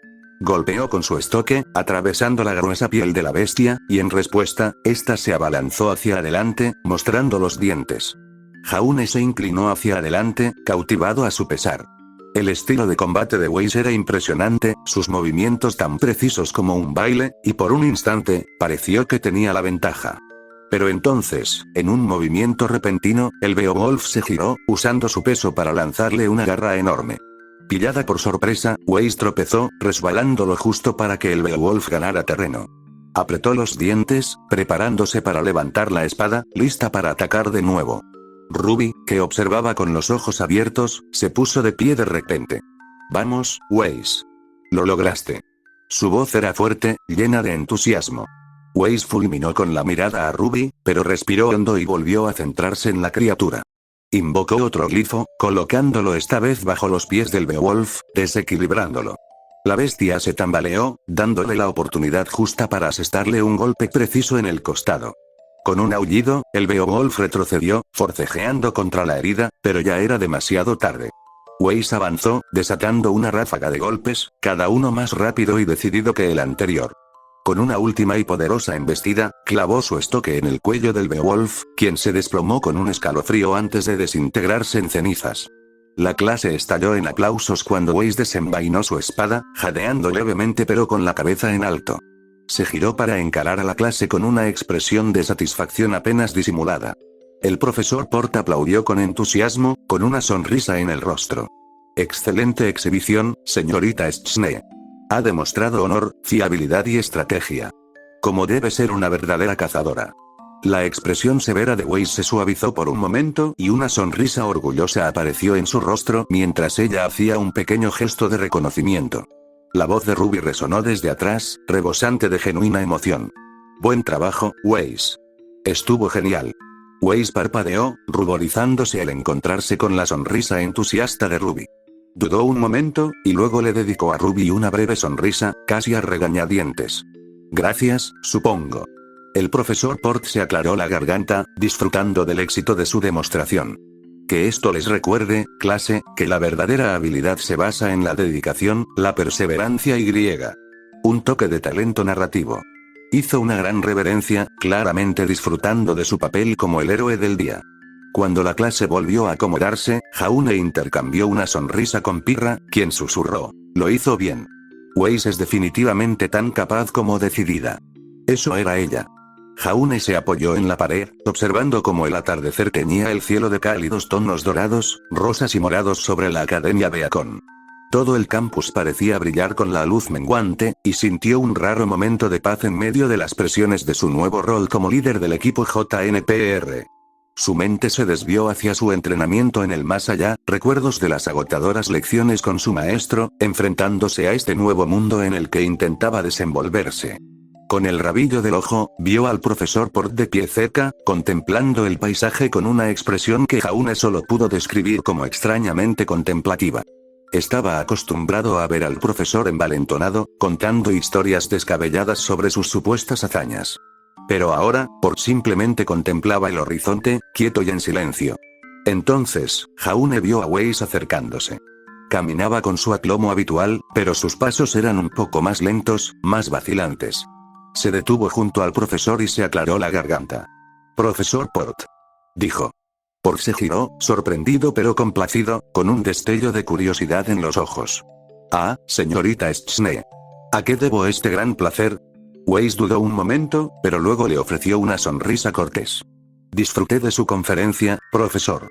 Golpeó con su estoque, atravesando la gruesa piel de la bestia, y en respuesta, ésta se abalanzó hacia adelante, mostrando los dientes. Jaune se inclinó hacia adelante, cautivado a su pesar. El estilo de combate de Weiss era impresionante, sus movimientos tan precisos como un baile, y por un instante, pareció que tenía la ventaja. Pero entonces, en un movimiento repentino, el Beowulf se giró, usando su peso para lanzarle una garra enorme. Pillada por sorpresa, Weiss tropezó, resbalando lo justo para que el Beowulf ganara terreno. Apretó los dientes, preparándose para levantar la espada, lista para atacar de nuevo. Ruby, que observaba con los ojos abiertos, se puso de pie de repente. «Vamos, Weiss. Lo lograste». Su voz era fuerte, llena de entusiasmo. Weiss fulminó con la mirada a Ruby, pero respiró hondo y volvió a centrarse en la criatura. Invocó otro glifo, colocándolo esta vez bajo los pies del Beowulf, desequilibrándolo. La bestia se tambaleó, dándole la oportunidad justa para asestarle un golpe preciso en el costado. Con un aullido, el Beowulf retrocedió, forcejeando contra la herida, pero ya era demasiado tarde. Weiss avanzó, desatando una ráfaga de golpes, cada uno más rápido y decidido que el anterior. Con una última y poderosa embestida, clavó su estoque en el cuello del Beowulf, quien se desplomó con un escalofrío antes de desintegrarse en cenizas. La clase estalló en aplausos cuando Weiss desenvainó su espada, jadeando levemente pero con la cabeza en alto. Se giró para encarar a la clase con una expresión de satisfacción apenas disimulada. El profesor Port aplaudió con entusiasmo, con una sonrisa en el rostro. «Excelente exhibición, señorita Schne. Ha demostrado honor, fiabilidad y estrategia. Como debe ser una verdadera cazadora». La expresión severa de Weiss se suavizó por un momento y una sonrisa orgullosa apareció en su rostro mientras ella hacía un pequeño gesto de reconocimiento. La voz de Ruby resonó desde atrás, rebosante de genuina emoción. «Buen trabajo, Weiss. Estuvo genial». Weiss parpadeó, ruborizándose al encontrarse con la sonrisa entusiasta de Ruby. Dudó un momento, y luego le dedicó a Ruby una breve sonrisa, casi a regañadientes. «Gracias, supongo». El profesor Port se aclaró la garganta, disfrutando del éxito de su demostración. Que esto les recuerde, clase, que la verdadera habilidad se basa en la dedicación, la perseverancia y griega. Un toque de talento narrativo. Hizo una gran reverencia, claramente disfrutando de su papel como el héroe del día. Cuando la clase volvió a acomodarse, Jaune intercambió una sonrisa con Pirra, quien susurró: «Lo hizo bien. Weiss es definitivamente tan capaz como decidida». Eso era ella. Jaune se apoyó en la pared, observando cómo el atardecer teñía el cielo de cálidos tonos dorados, rosas y morados sobre la Academia Beacon. Todo el campus parecía brillar con la luz menguante, y sintió un raro momento de paz en medio de las presiones de su nuevo rol como líder del equipo JNPR. Su mente se desvió hacia su entrenamiento en el más allá, recuerdos de las agotadoras lecciones con su maestro, enfrentándose a este nuevo mundo en el que intentaba desenvolverse. Con el rabillo del ojo, vio al profesor Port de pie cerca, contemplando el paisaje con una expresión que Jaune solo pudo describir como extrañamente contemplativa. Estaba acostumbrado a ver al profesor envalentonado, contando historias descabelladas sobre sus supuestas hazañas. Pero ahora, Port simplemente contemplaba el horizonte, quieto y en silencio. Entonces, Jaune vio a Weiss acercándose. Caminaba con su aplomo habitual, pero sus pasos eran un poco más lentos, más vacilantes. Se detuvo junto al profesor y se aclaró la garganta. «Profesor Port», dijo. Port se giró, sorprendido pero complacido, con un destello de curiosidad en los ojos. «Ah, señorita Schne. ¿A qué debo este gran placer?» Weiss dudó un momento, pero luego le ofreció una sonrisa cortés. Disfruté de su conferencia, profesor.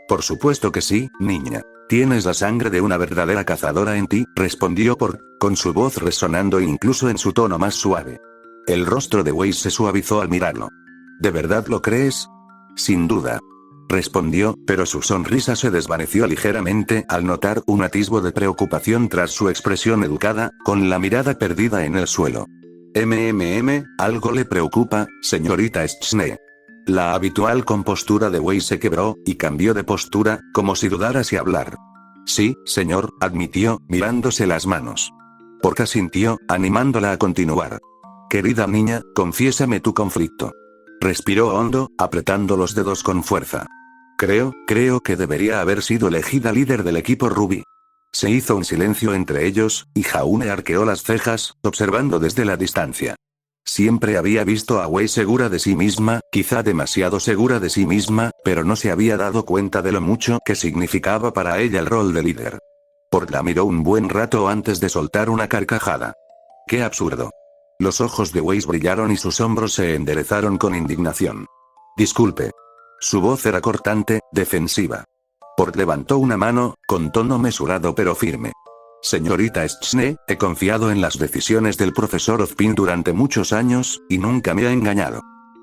Por supuesto que sí, niña. Tienes la sangre de una verdadera cazadora en ti, respondió Pork, con su voz resonando incluso en su tono más suave. El rostro de Weiss se suavizó al mirarlo. ¿De verdad lo crees? Sin duda. Respondió, pero su sonrisa se desvaneció ligeramente al notar un atisbo de preocupación tras su expresión educada, con la mirada perdida en el suelo. Algo le preocupa, señorita Schne. La habitual compostura de Weiss se quebró, y cambió de postura, como si dudara si hablar. Sí, señor, admitió, mirándose las manos. Pork asintió, animándola a continuar. Querida niña, confiésame tu conflicto. Respiró hondo, apretando los dedos con fuerza. Creo que debería haber sido elegida líder del equipo Ruby. Se hizo un silencio entre ellos, y Jaune arqueó las cejas, observando desde la distancia. Siempre había visto a Wei segura de sí misma, quizá demasiado segura de sí misma, pero no se había dado cuenta de lo mucho que significaba para ella el rol de líder. Pork la miró un buen rato antes de soltar una carcajada. ¡Qué absurdo! Los ojos de Weiss brillaron y sus hombros se enderezaron con indignación. Disculpe. Su voz era cortante, defensiva. Pork levantó una mano, con tono mesurado pero firme. Señorita Schne, he confiado en las decisiones del profesor Ozpin durante muchos años, y nunca me ha engañado.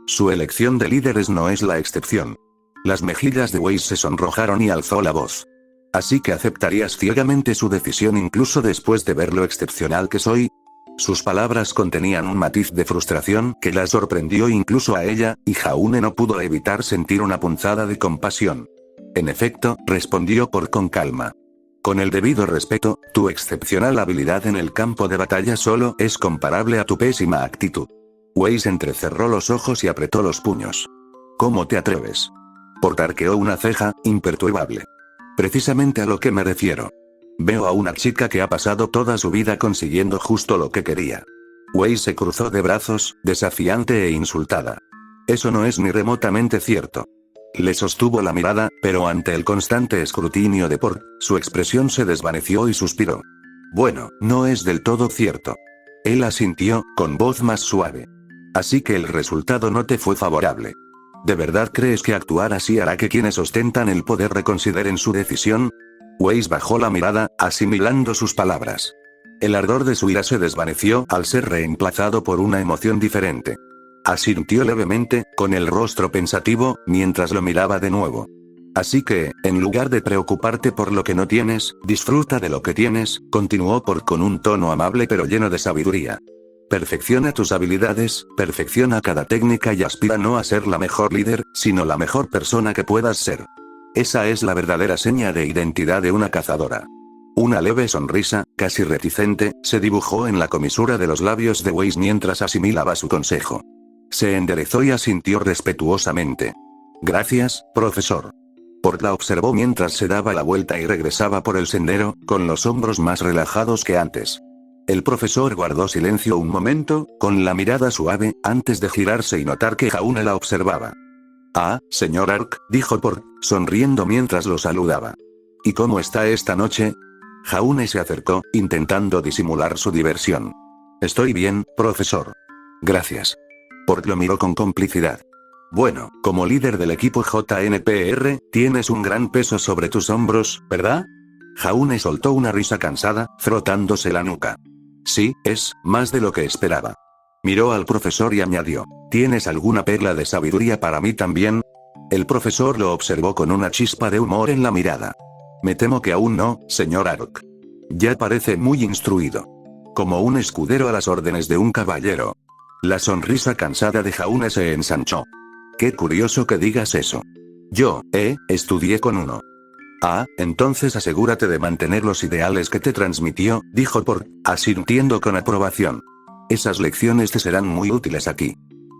Su elección de líderes no es la excepción. Las mejillas de Weiss se sonrojaron y alzó la voz. ¿Así que aceptarías ciegamente su decisión incluso después de ver lo excepcional que soy? Sus palabras contenían un matiz de frustración que la sorprendió incluso a ella, y Jaune no pudo evitar sentir una punzada de compasión. En efecto, respondió Pork con calma. Con el debido respeto, tu excepcional habilidad en el campo de batalla solo es comparable a tu pésima actitud. Weiss entrecerró los ojos y apretó los puños. ¿Cómo te atreves? Pork arqueó una ceja, imperturbable. Precisamente a lo que me refiero. Veo a una chica que ha pasado toda su vida consiguiendo justo lo que quería. Weiss se cruzó de brazos, desafiante e insultada. Eso no es ni remotamente cierto. Le sostuvo la mirada, pero ante el constante escrutinio de Pork, su expresión se desvaneció y suspiró. Bueno, no es del todo cierto. Él asintió, con voz más suave. Así que el resultado no te fue favorable. ¿De verdad crees que actuar así hará que quienes ostentan el poder reconsideren su decisión? Weiss bajó la mirada, asimilando sus palabras. El ardor de su ira se desvaneció al ser reemplazado por una emoción diferente. Asintió levemente, con el rostro pensativo, mientras lo miraba de nuevo. Así que, en lugar de preocuparte por lo que no tienes, disfruta de lo que tienes, continuó Pork con un tono amable pero lleno de sabiduría. Perfecciona tus habilidades, perfecciona cada técnica y aspira no a ser la mejor líder, sino la mejor persona que puedas ser. Esa es la verdadera seña de identidad de una cazadora. Una leve sonrisa, casi reticente, se dibujó en la comisura de los labios de Weiss mientras asimilaba su consejo. Se enderezó y asintió respetuosamente. Gracias, profesor. Pork la observó mientras se daba la vuelta y regresaba por el sendero, con los hombros más relajados que antes. El profesor guardó silencio un momento, con la mirada suave, antes de girarse y notar que Jaune la observaba. Ah, señor Ark, dijo Pork, sonriendo mientras lo saludaba. ¿Y cómo está esta noche? Jaune se acercó, intentando disimular su diversión. Estoy bien, profesor. Gracias. Pork lo miró con complicidad. Bueno, como líder del equipo JNPR, tienes un gran peso sobre tus hombros, ¿verdad? Jaune soltó una risa cansada, frotándose la nuca. Sí, es más de lo que esperaba. Miró al profesor y añadió. ¿Tienes alguna perla de sabiduría para mí también? El profesor lo observó con una chispa de humor en la mirada. Me temo que aún no, señor Ark. Ya parece muy instruido. Como un escudero a las órdenes de un caballero. La sonrisa cansada de Jaune se ensanchó. Qué curioso que digas eso. Yo, estudié con uno. Ah, entonces asegúrate de mantener los ideales que te transmitió, dijo Pork, asintiendo con aprobación. Esas lecciones te serán muy útiles aquí.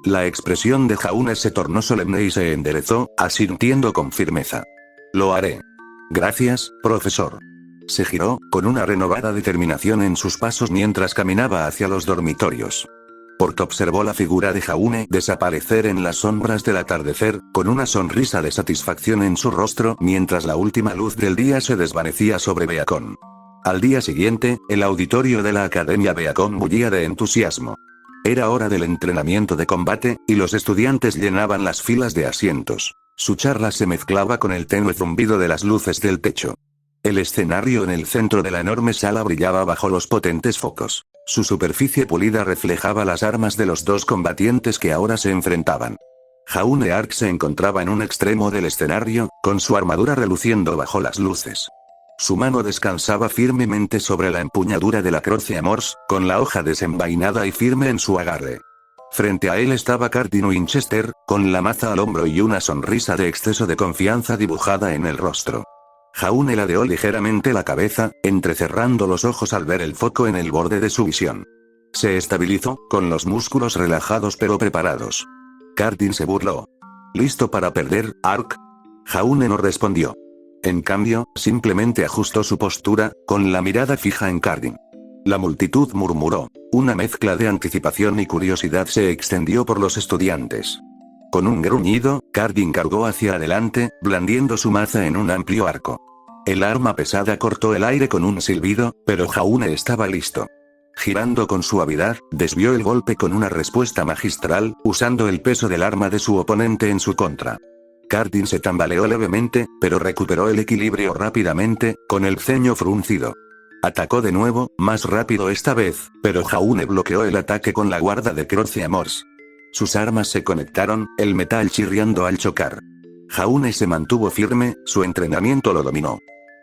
La expresión de Jaune se tornó solemne y se enderezó, asintiendo con firmeza. Lo haré. Gracias, profesor. Se giró, con una renovada determinación en sus pasos mientras caminaba hacia los dormitorios. Pork observó la figura de Jaune desaparecer en las sombras del atardecer, con una sonrisa de satisfacción en su rostro mientras la última luz del día se desvanecía sobre Beacon. Al día siguiente, el auditorio de la Academia Beacon bullía de entusiasmo. Era hora del entrenamiento de combate, y los estudiantes llenaban las filas de asientos. Su charla se mezclaba con el tenue zumbido de las luces del techo. El escenario en el centro de la enorme sala brillaba bajo los potentes focos. Su superficie pulida reflejaba las armas de los dos combatientes que ahora se enfrentaban. Jaune Ark se encontraba en un extremo del escenario, con su armadura reluciendo bajo las luces. Su mano descansaba firmemente sobre la empuñadura de la Croce Amors, con la hoja desenvainada y firme en su agarre. Frente a él estaba Cardin Winchester, con la maza al hombro y una sonrisa de exceso de confianza dibujada en el rostro. Jaune ladeó ligeramente la cabeza, entrecerrando los ojos al ver el foco en el borde de su visión. Se estabilizó, con los músculos relajados pero preparados. Cardin se burló. ¿Listo para perder, Ark? Jaune no respondió. En cambio, simplemente ajustó su postura, con la mirada fija en Cardin. La multitud murmuró. Una mezcla de anticipación y curiosidad se extendió por los estudiantes. Con un gruñido, Cardin cargó hacia adelante, blandiendo su maza en un amplio arco. El arma pesada cortó el aire con un silbido, pero Jaune estaba listo. Girando con suavidad, desvió el golpe con una respuesta magistral, usando el peso del arma de su oponente en su contra. Cardin se tambaleó levemente, pero recuperó el equilibrio rápidamente, con el ceño fruncido. Atacó de nuevo, más rápido esta vez, pero Jaune bloqueó el ataque con la guarda de Croce Amors. Sus armas se conectaron, el metal chirriando al chocar. Jaune se mantuvo firme, su entrenamiento lo dominó.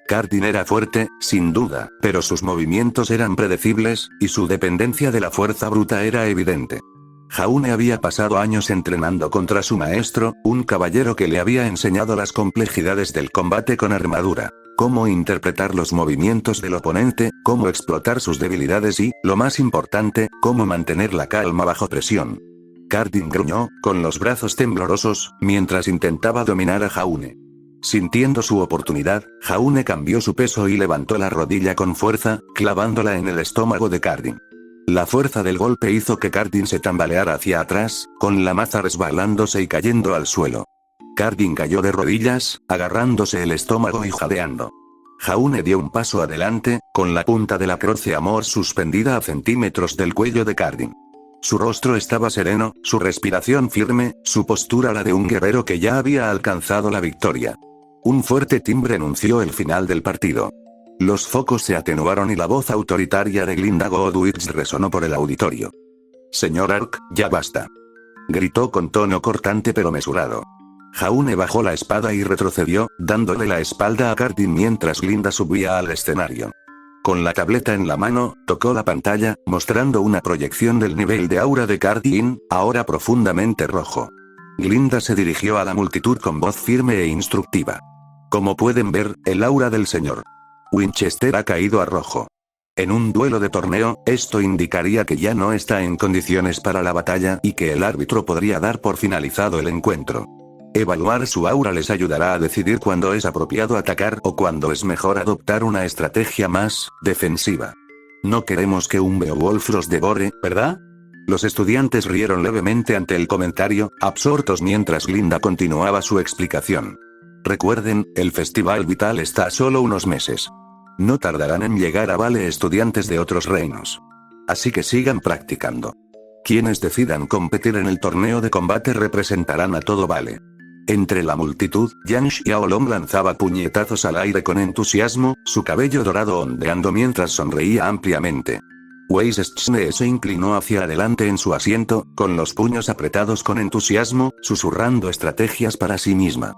Cardin era fuerte, sin duda, pero sus movimientos eran predecibles, y su dependencia de la fuerza bruta era evidente. Jaune había pasado años entrenando contra su maestro, un caballero que le había enseñado las complejidades del combate con armadura. Cómo interpretar los movimientos del oponente, cómo explotar sus debilidades y, lo más importante, cómo mantener la calma bajo presión. Cardin gruñó, con los brazos temblorosos, mientras intentaba dominar a Jaune. Sintiendo su oportunidad, Jaune cambió su peso y levantó la rodilla con fuerza, clavándola en el estómago de Cardin. La fuerza del golpe hizo que Cardin se tambaleara hacia atrás, con la maza resbalándose y cayendo al suelo. Cardin cayó de rodillas, agarrándose el estómago y jadeando. Jaune dio un paso adelante, con la punta de la Croce Amors suspendida a centímetros del cuello de Cardin. Su rostro estaba sereno, su respiración firme, su postura la de un guerrero que ya había alcanzado la victoria. Un fuerte timbre anunció el final del partido. Los focos se atenuaron y la voz autoritaria de Glinda Godwich resonó por el auditorio. «Señor Ark, ya basta», gritó con tono cortante pero mesurado. Jaune bajó la espada y retrocedió, dándole la espalda a Cardin mientras Glinda subía al escenario. Con la tableta en la mano, tocó la pantalla, mostrando una proyección del nivel de aura de Cardin, ahora profundamente rojo. Glinda se dirigió a la multitud con voz firme e instructiva. Como pueden ver, el aura del señor Winchester ha caído a rojo. En un duelo de torneo, esto indicaría que ya no está en condiciones para la batalla y que el árbitro podría dar por finalizado el encuentro. Evaluar su aura les ayudará a decidir cuándo es apropiado atacar o cuándo es mejor adoptar una estrategia más defensiva. No queremos que un Beowulf los devore, ¿verdad? Los estudiantes rieron levemente ante el comentario, absortos mientras Glinda continuaba su explicación. Recuerden, el Festival Vital está a solo unos meses. No tardarán en llegar a Vale estudiantes de otros reinos. Así que sigan practicando. Quienes decidan competir en el torneo de combate representarán a todo Vale. Entre la multitud, Yang Xiaolong lanzaba puñetazos al aire con entusiasmo, su cabello dorado ondeando mientras sonreía ampliamente. Wei Zheng se inclinó hacia adelante en su asiento, con los puños apretados con entusiasmo, susurrando estrategias para sí misma.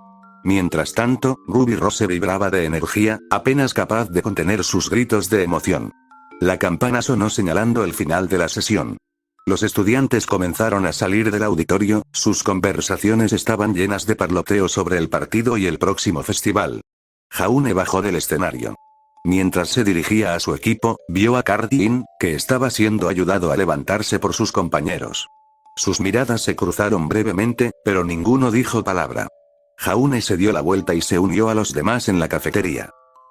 Mientras tanto, Ruby Rose vibraba de energía, apenas capaz de contener sus gritos de emoción. La campana sonó señalando el final de la sesión. Los estudiantes comenzaron a salir del auditorio, sus conversaciones estaban llenas de parloteo sobre el partido y el próximo festival. Jaune bajó del escenario. Mientras se dirigía a su equipo, vio a Cardin, que estaba siendo ayudado a levantarse por sus compañeros. Sus miradas se cruzaron brevemente, pero ninguno dijo palabra. Jaune se dio la vuelta y se unió a los demás en la cafetería.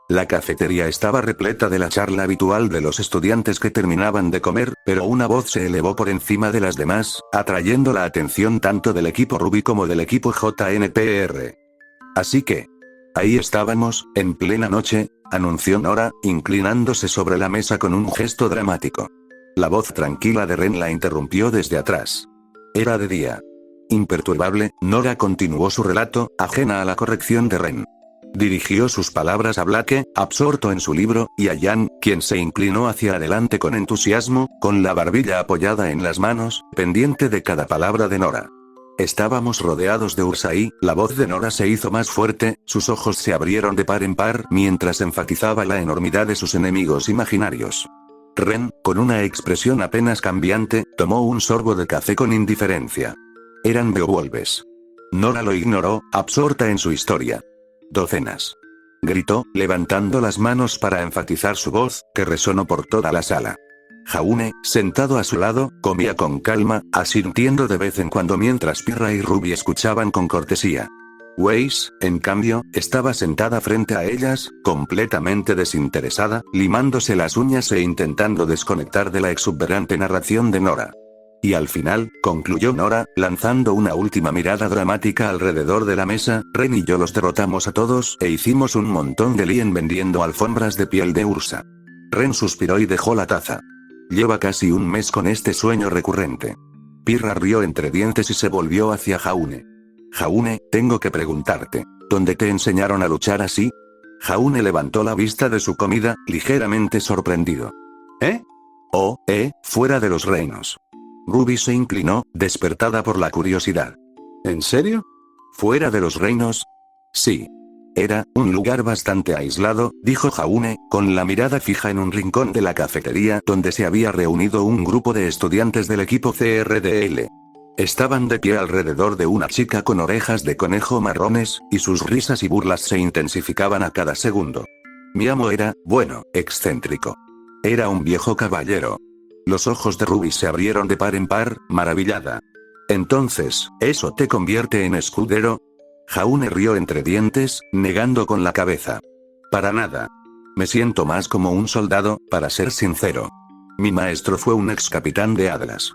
La cafetería estaba repleta de la charla habitual de los estudiantes que terminaban de comer, pero una voz se elevó por encima de las demás, atrayendo la atención tanto del equipo Ruby como del equipo JNPR. Así que... ahí estábamos, en plena noche, anunció Nora, inclinándose sobre la mesa con un gesto dramático. La voz tranquila de Ren la interrumpió desde atrás. Era de día. Imperturbable, Nora continuó su relato, ajena a la corrección de Ren. Dirigió sus palabras a Blake, absorto en su libro, y a Jan, quien se inclinó hacia adelante con entusiasmo, con la barbilla apoyada en las manos, pendiente de cada palabra de Nora. Estábamos rodeados de Ursa-i, la voz de Nora se hizo más fuerte, sus ojos se abrieron de par en par mientras enfatizaba la enormidad de sus enemigos imaginarios. Ren, con una expresión apenas cambiante, tomó un sorbo de café con indiferencia. Eran Beowulfes. Nora lo ignoró, absorta en su historia. Docenas. Gritó, levantando las manos para enfatizar su voz, que resonó por toda la sala. Jaune, sentado a su lado, comía con calma, asintiendo de vez en cuando mientras Pirra y Ruby escuchaban con cortesía. Weiss, en cambio, estaba sentada frente a ellas, completamente desinteresada, limándose las uñas e intentando desconectar de la exuberante narración de Nora. Y al final, concluyó Nora, lanzando una última mirada dramática alrededor de la mesa, Ren y yo los derrotamos a todos e hicimos un montón de lien vendiendo alfombras de piel de ursa. Ren suspiró y dejó la taza. Lleva casi un mes con este sueño recurrente. Pirra rió entre dientes y se volvió hacia Jaune. Jaune, tengo que preguntarte, ¿dónde te enseñaron a luchar así? Jaune levantó la vista de su comida, ligeramente sorprendido. ¿Eh? Fuera de los reinos. Ruby se inclinó, despertada por la curiosidad. ¿En serio? ¿Fuera de los reinos? Sí. Era un lugar bastante aislado, dijo Jaune, con la mirada fija en un rincón de la cafetería donde se había reunido un grupo de estudiantes del equipo CRDL. Estaban de pie alrededor de una chica con orejas de conejo marrones, y sus risas y burlas se intensificaban a cada segundo. Mi amo era, bueno, excéntrico. Era un viejo caballero. Los ojos de Ruby se abrieron de par en par, maravillada. Entonces, ¿eso te convierte en escudero? Jaune rió entre dientes, negando con la cabeza. Para nada. Me siento más como un soldado, para ser sincero. Mi maestro fue un ex capitán de Atlas.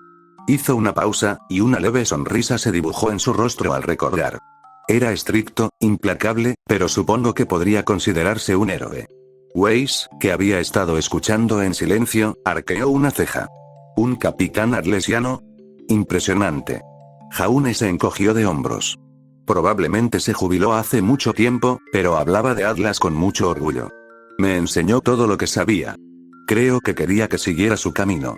Hizo una pausa, y una leve sonrisa se dibujó en su rostro al recordar. Era estricto, implacable, pero supongo que podría considerarse un héroe. Weiss, que había estado escuchando en silencio, arqueó una ceja. ¿Un capitán atlesiano? Impresionante. Jaune se encogió de hombros. Probablemente se jubiló hace mucho tiempo, pero hablaba de Atlas con mucho orgullo. Me enseñó todo lo que sabía. Creo que quería que siguiera su camino.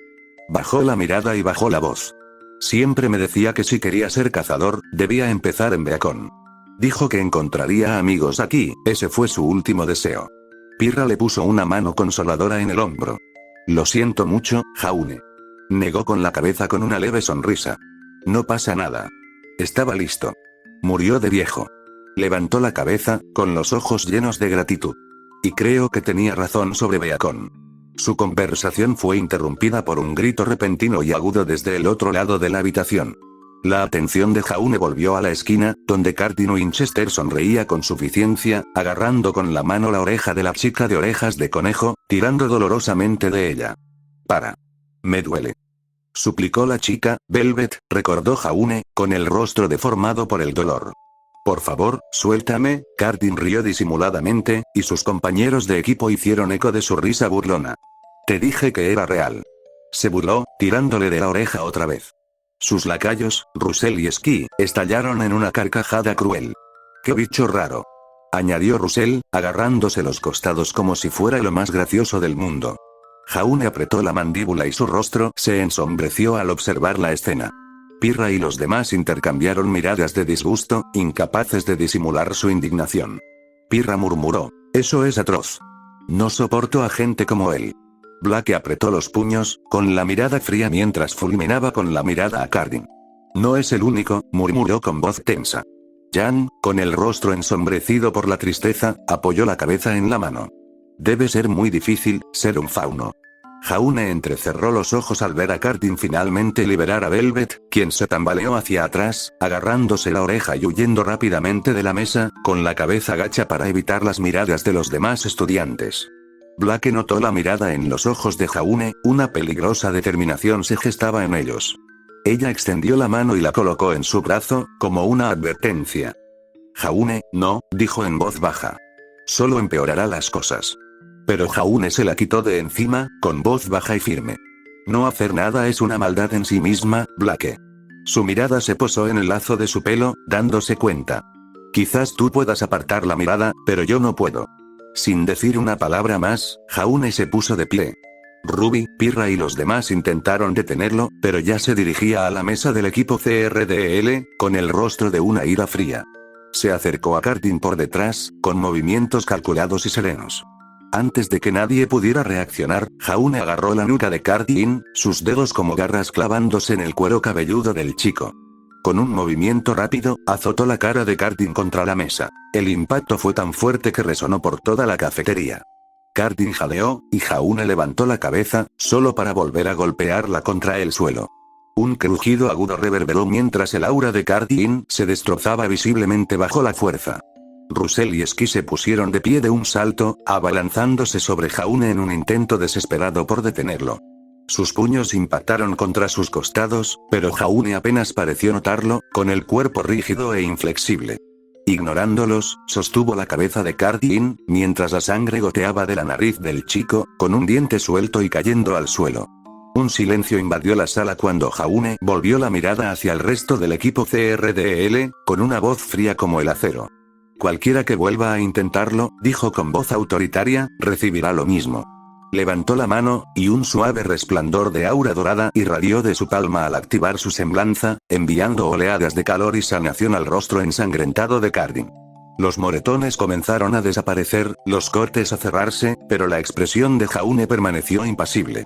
Bajó la mirada y bajó la voz. Siempre me decía que si quería ser cazador, debía empezar en Beacon. Dijo que encontraría amigos aquí, ese fue su último deseo. Pirra le puso una mano consoladora en el hombro. Lo siento mucho, Jaune. Negó con la cabeza con una leve sonrisa. No pasa nada. Estaba listo. Murió de viejo. Levantó la cabeza, con los ojos llenos de gratitud. Y creo que tenía razón sobre Beacon. Su conversación fue interrumpida por un grito repentino y agudo desde el otro lado de la habitación. La atención de Jaune volvió a la esquina, donde Cardin Winchester sonreía con suficiencia, agarrando con la mano la oreja de la chica de orejas de conejo, tirando dolorosamente de ella. Para. Me duele. Suplicó la chica, Velvet, recordó Jaune, con el rostro deformado por el dolor. Por favor, suéltame, Cardin rió disimuladamente, y sus compañeros de equipo hicieron eco de su risa burlona. Te dije que era real. Se burló, tirándole de la oreja otra vez. Sus lacayos, Russell y Ski, estallaron en una carcajada cruel. ¡Qué bicho raro!, añadió Russell, agarrándose los costados como si fuera lo más gracioso del mundo. Jaune apretó la mandíbula y su rostro se ensombreció al observar la escena. Pirra y los demás intercambiaron miradas de disgusto, incapaces de disimular su indignación. Pirra murmuró, eso es atroz. No soporto a gente como él. Blake apretó los puños, con la mirada fría mientras fulminaba con la mirada a Cardin. No es el único, murmuró con voz tensa. Jan, con el rostro ensombrecido por la tristeza, apoyó la cabeza en la mano. Debe ser muy difícil, ser un fauno. Jaune entrecerró los ojos al ver a Cardin finalmente liberar a Velvet, quien se tambaleó hacia atrás, agarrándose la oreja y huyendo rápidamente de la mesa, con la cabeza gacha para evitar las miradas de los demás estudiantes. Blake notó la mirada en los ojos de Jaune, una peligrosa determinación se gestaba en ellos. Ella extendió la mano y la colocó en su brazo, como una advertencia. Jaune, no, dijo en voz baja. Solo empeorará las cosas. Pero Jaune se la quitó de encima, con voz baja y firme. No hacer nada es una maldad en sí misma, Blake. Su mirada se posó en el lazo de su pelo, dándose cuenta. Quizás tú puedas apartar la mirada, pero yo no puedo. Sin decir una palabra más, Jaune se puso de pie. Ruby, Pirra y los demás intentaron detenerlo, pero ya se dirigía a la mesa del equipo CRDL, con el rostro de una ira fría. Se acercó a Cardin por detrás, con movimientos calculados y serenos. Antes de que nadie pudiera reaccionar, Jaune agarró la nuca de Cardin, sus dedos como garras clavándose en el cuero cabelludo del chico. Con un movimiento rápido, azotó la cara de Cardin contra la mesa. El impacto fue tan fuerte que resonó por toda la cafetería. Cardin jadeó, y Jaune levantó la cabeza, solo para volver a golpearla contra el suelo. Un crujido agudo reverberó mientras el aura de Cardin se destrozaba visiblemente bajo la fuerza. Russell y Ski se pusieron de pie de un salto, abalanzándose sobre Jaune en un intento desesperado por detenerlo. Sus puños impactaron contra sus costados, pero Jaune apenas pareció notarlo, con el cuerpo rígido e inflexible. Ignorándolos, sostuvo la cabeza de Cardin, mientras la sangre goteaba de la nariz del chico, con un diente suelto y cayendo al suelo. Un silencio invadió la sala cuando Jaune volvió la mirada hacia el resto del equipo CRDL, con una voz fría como el acero. Cualquiera que vuelva a intentarlo, dijo con voz autoritaria, recibirá lo mismo. Levantó la mano, y un suave resplandor de aura dorada irradió de su palma al activar su semblanza, enviando oleadas de calor y sanación al rostro ensangrentado de Cardin. Los moretones comenzaron a desaparecer, los cortes a cerrarse, pero la expresión de Jaune permaneció impasible.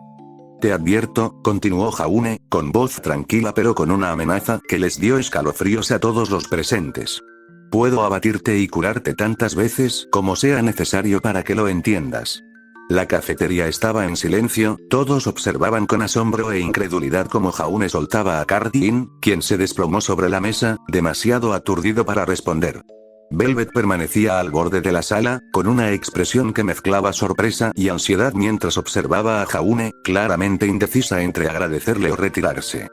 Te advierto, continuó Jaune, con voz tranquila pero con una amenaza que les dio escalofríos a todos los presentes. Puedo abatirte y curarte tantas veces como sea necesario para que lo entiendas. La cafetería estaba en silencio, todos observaban con asombro e incredulidad cómo Jaune soltaba a Cardin, quien se desplomó sobre la mesa, demasiado aturdido para responder. Velvet permanecía al borde de la sala, con una expresión que mezclaba sorpresa y ansiedad mientras observaba a Jaune, claramente indecisa entre agradecerle o retirarse.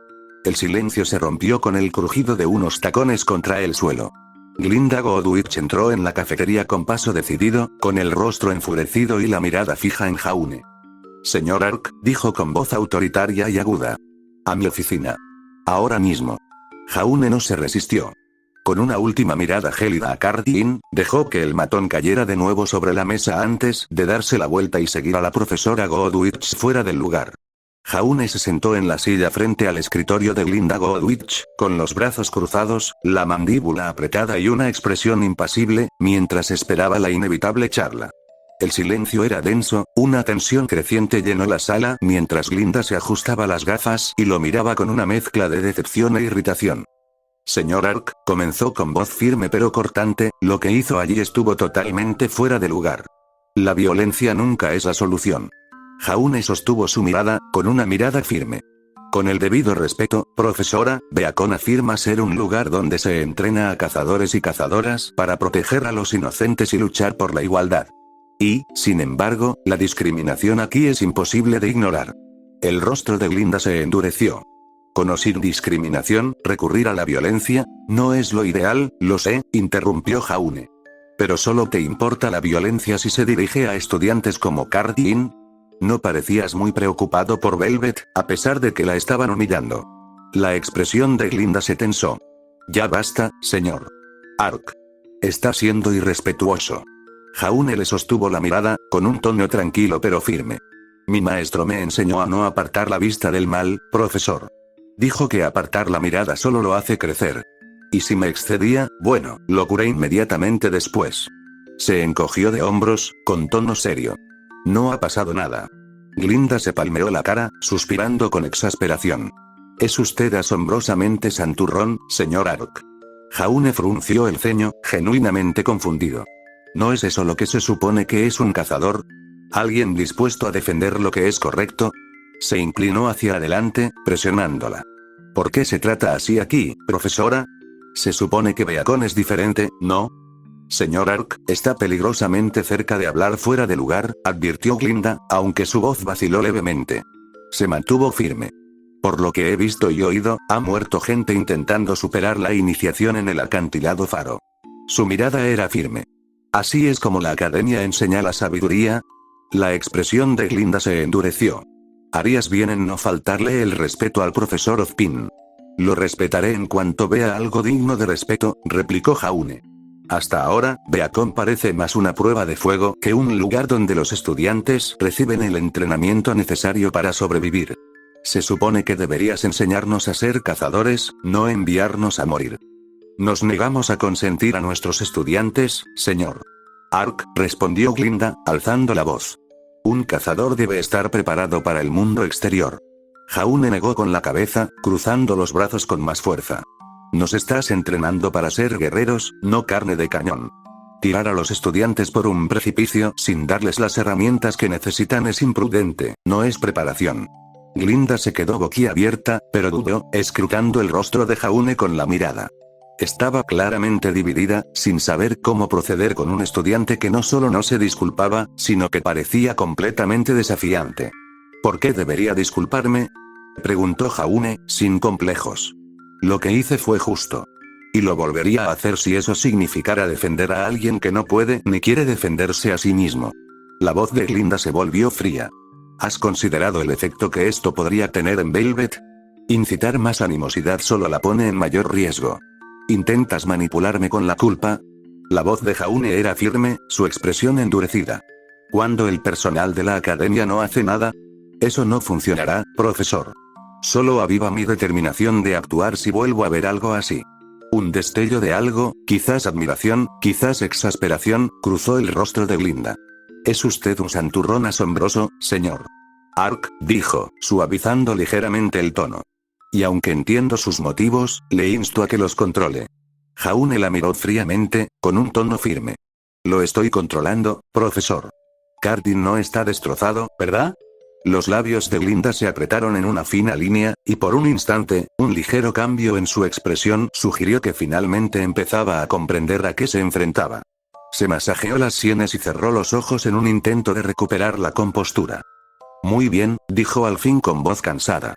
El silencio se rompió con el crujido de unos tacones contra el suelo. Glinda Godwich entró en la cafetería con paso decidido, con el rostro enfurecido y la mirada fija en Jaune. Señor Ark, dijo con voz autoritaria y aguda. A mi oficina. Ahora mismo. Jaune no se resistió. Con una última mirada gélida a Cardin, dejó que el matón cayera de nuevo sobre la mesa antes de darse la vuelta y seguir a la profesora Godwich fuera del lugar. Jaune se sentó en la silla frente al escritorio de Glinda Godwich, con los brazos cruzados, la mandíbula apretada y una expresión impasible, mientras esperaba la inevitable charla. El silencio era denso, una tensión creciente llenó la sala mientras Glinda se ajustaba las gafas y lo miraba con una mezcla de decepción e irritación. Señor Ark, comenzó con voz firme pero cortante, lo que hizo allí estuvo totalmente fuera de lugar. La violencia nunca es la solución. Jaune sostuvo su mirada, con una mirada firme. Con el debido respeto, profesora, Beacon afirma ser un lugar donde se entrena a cazadores y cazadoras para proteger a los inocentes y luchar por la igualdad. Y, sin embargo, la discriminación aquí es imposible de ignorar. El rostro de Glinda se endureció. Con o sin discriminación, recurrir a la violencia, no es lo ideal, lo sé, interrumpió Jaune. Pero solo te importa la violencia si se dirige a estudiantes como Cardin. No parecías muy preocupado por Velvet, a pesar de que la estaban humillando. La expresión de Glinda se tensó. Ya basta, señor Ark. Está siendo irrespetuoso. Jaune le sostuvo la mirada, con un tono tranquilo pero firme. Mi maestro me enseñó a no apartar la vista del mal, profesor. Dijo que apartar la mirada solo lo hace crecer. Y si me excedía, bueno, lo curé inmediatamente después. Se encogió de hombros, con tono serio. No ha pasado nada. Glinda se palmeó la cara, suspirando con exasperación. Es usted asombrosamente santurrón, señor Ark. Jaune frunció el ceño, genuinamente confundido. ¿No es eso lo que se supone que es un cazador? ¿Alguien dispuesto a defender lo que es correcto? Se inclinó hacia adelante, presionándola. ¿Por qué se trata así aquí, profesora? Se supone que Beacon es diferente, ¿no? Señor Ark, está peligrosamente cerca de hablar fuera de lugar, advirtió Glinda, aunque su voz vaciló levemente. Se mantuvo firme. Por lo que he visto y oído, ha muerto gente intentando superar la iniciación en el acantilado faro. Su mirada era firme. ¿Así es como la academia enseña la sabiduría? La expresión de Glinda se endureció. Harías bien en no faltarle el respeto al profesor Ozpin. Lo respetaré en cuanto vea algo digno de respeto, replicó Jaune. Hasta ahora, Beacon parece más una prueba de fuego que un lugar donde los estudiantes reciben el entrenamiento necesario para sobrevivir. Se supone que deberías enseñarnos a ser cazadores, no enviarnos a morir. Nos negamos a consentir a nuestros estudiantes, señor. Ark, respondió Glinda, alzando la voz. Un cazador debe estar preparado para el mundo exterior. Jaune negó con la cabeza, cruzando los brazos con más fuerza. Nos estás entrenando para ser guerreros, no carne de cañón. Tirar a los estudiantes por un precipicio sin darles las herramientas que necesitan es imprudente, no es preparación. Glinda se quedó boquiabierta, pero dudó, escrutando el rostro de Jaune con la mirada. Estaba claramente dividida, sin saber cómo proceder con un estudiante que no solo no se disculpaba, sino que parecía completamente desafiante. ¿Por qué debería disculparme?, preguntó Jaune, sin complejos. Lo que hice fue justo. Y lo volvería a hacer si eso significara defender a alguien que no puede ni quiere defenderse a sí mismo. La voz de Glinda se volvió fría. ¿Has considerado el efecto que esto podría tener en Velvet? Incitar más animosidad solo la pone en mayor riesgo. ¿Intentas manipularme con la culpa? La voz de Jaune era firme, su expresión endurecida. ¿Cuándo el personal de la academia no hace nada? Eso no funcionará, profesor. Solo aviva mi determinación de actuar si vuelvo a ver algo así. Un destello de algo, quizás admiración, quizás exasperación, cruzó el rostro de Glinda. Es usted un santurrón asombroso, señor. Ark, dijo, suavizando ligeramente el tono. Y aunque entiendo sus motivos, le insto a que los controle. Jaune la miró fríamente, con un tono firme. Lo estoy controlando, profesor. Cardin no está destrozado, ¿verdad? Los labios de Glinda se apretaron en una fina línea, y por un instante, un ligero cambio en su expresión sugirió que finalmente empezaba a comprender a qué se enfrentaba. Se masajeó las sienes y cerró los ojos en un intento de recuperar la compostura. Muy bien, dijo al fin con voz cansada.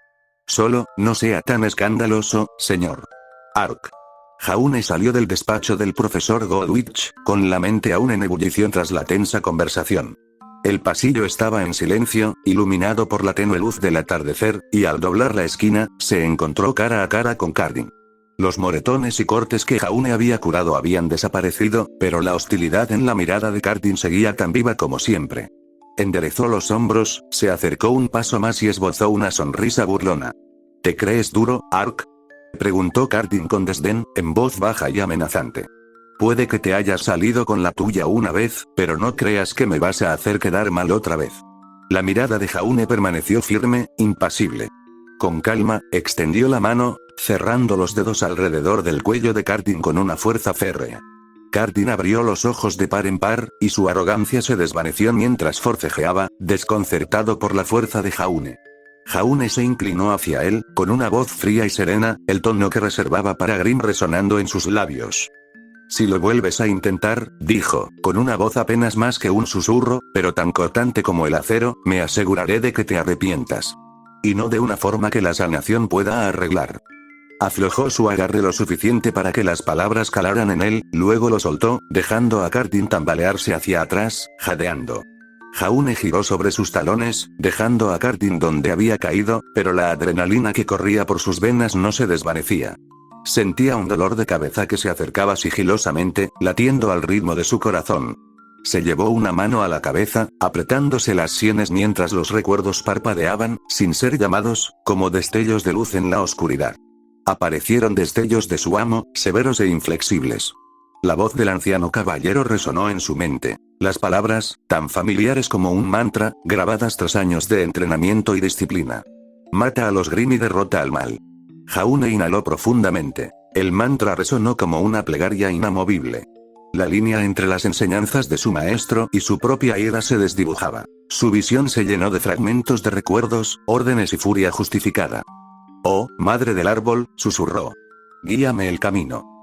Solo, no sea tan escandaloso, señor. Ark. Jaune salió del despacho del profesor Goldwich, con la mente aún en ebullición tras la tensa conversación. El pasillo estaba en silencio, iluminado por la tenue luz del atardecer, y al doblar la esquina, se encontró cara a cara con Cardin. Los moretones y cortes que Jaune había curado habían desaparecido, pero la hostilidad en la mirada de Cardin seguía tan viva como siempre. Enderezó los hombros, se acercó un paso más y esbozó una sonrisa burlona. ¿Te crees duro, Ark?, preguntó Cardin con desdén, en voz baja y amenazante. Puede que te hayas salido con la tuya una vez, pero no creas que me vas a hacer quedar mal otra vez. La mirada de Jaune permaneció firme, impasible. Con calma, extendió la mano, cerrando los dedos alrededor del cuello de Cardin con una fuerza férrea. Cardin abrió los ojos de par en par, y su arrogancia se desvaneció mientras forcejeaba, desconcertado por la fuerza de Jaune. Jaune se inclinó hacia él, con una voz fría y serena, el tono que reservaba para Grimm resonando en sus labios. Si lo vuelves a intentar, dijo, con una voz apenas más que un susurro, pero tan cortante como el acero, me aseguraré de que te arrepientas. Y no de una forma que la sanación pueda arreglar. Aflojó su agarre lo suficiente para que las palabras calaran en él, luego lo soltó, dejando a Cardin tambalearse hacia atrás, jadeando. Jaune giró sobre sus talones, dejando a Cardin donde había caído, pero la adrenalina que corría por sus venas no se desvanecía. Sentía un dolor de cabeza que se acercaba sigilosamente, latiendo al ritmo de su corazón. Se llevó una mano a la cabeza, apretándose las sienes mientras los recuerdos parpadeaban, sin ser llamados, como destellos de luz en la oscuridad. Aparecieron destellos de su amo, severos e inflexibles. La voz del anciano caballero resonó en su mente. Las palabras, tan familiares como un mantra, grabadas tras años de entrenamiento y disciplina. Mata a los Grimm y derrota al mal. Jaune inhaló profundamente. El mantra resonó como una plegaria inamovible. La línea entre las enseñanzas de su maestro y su propia ira se desdibujaba. Su visión se llenó de fragmentos de recuerdos, órdenes y furia justificada. «Oh, madre del árbol», susurró. «Guíame el camino».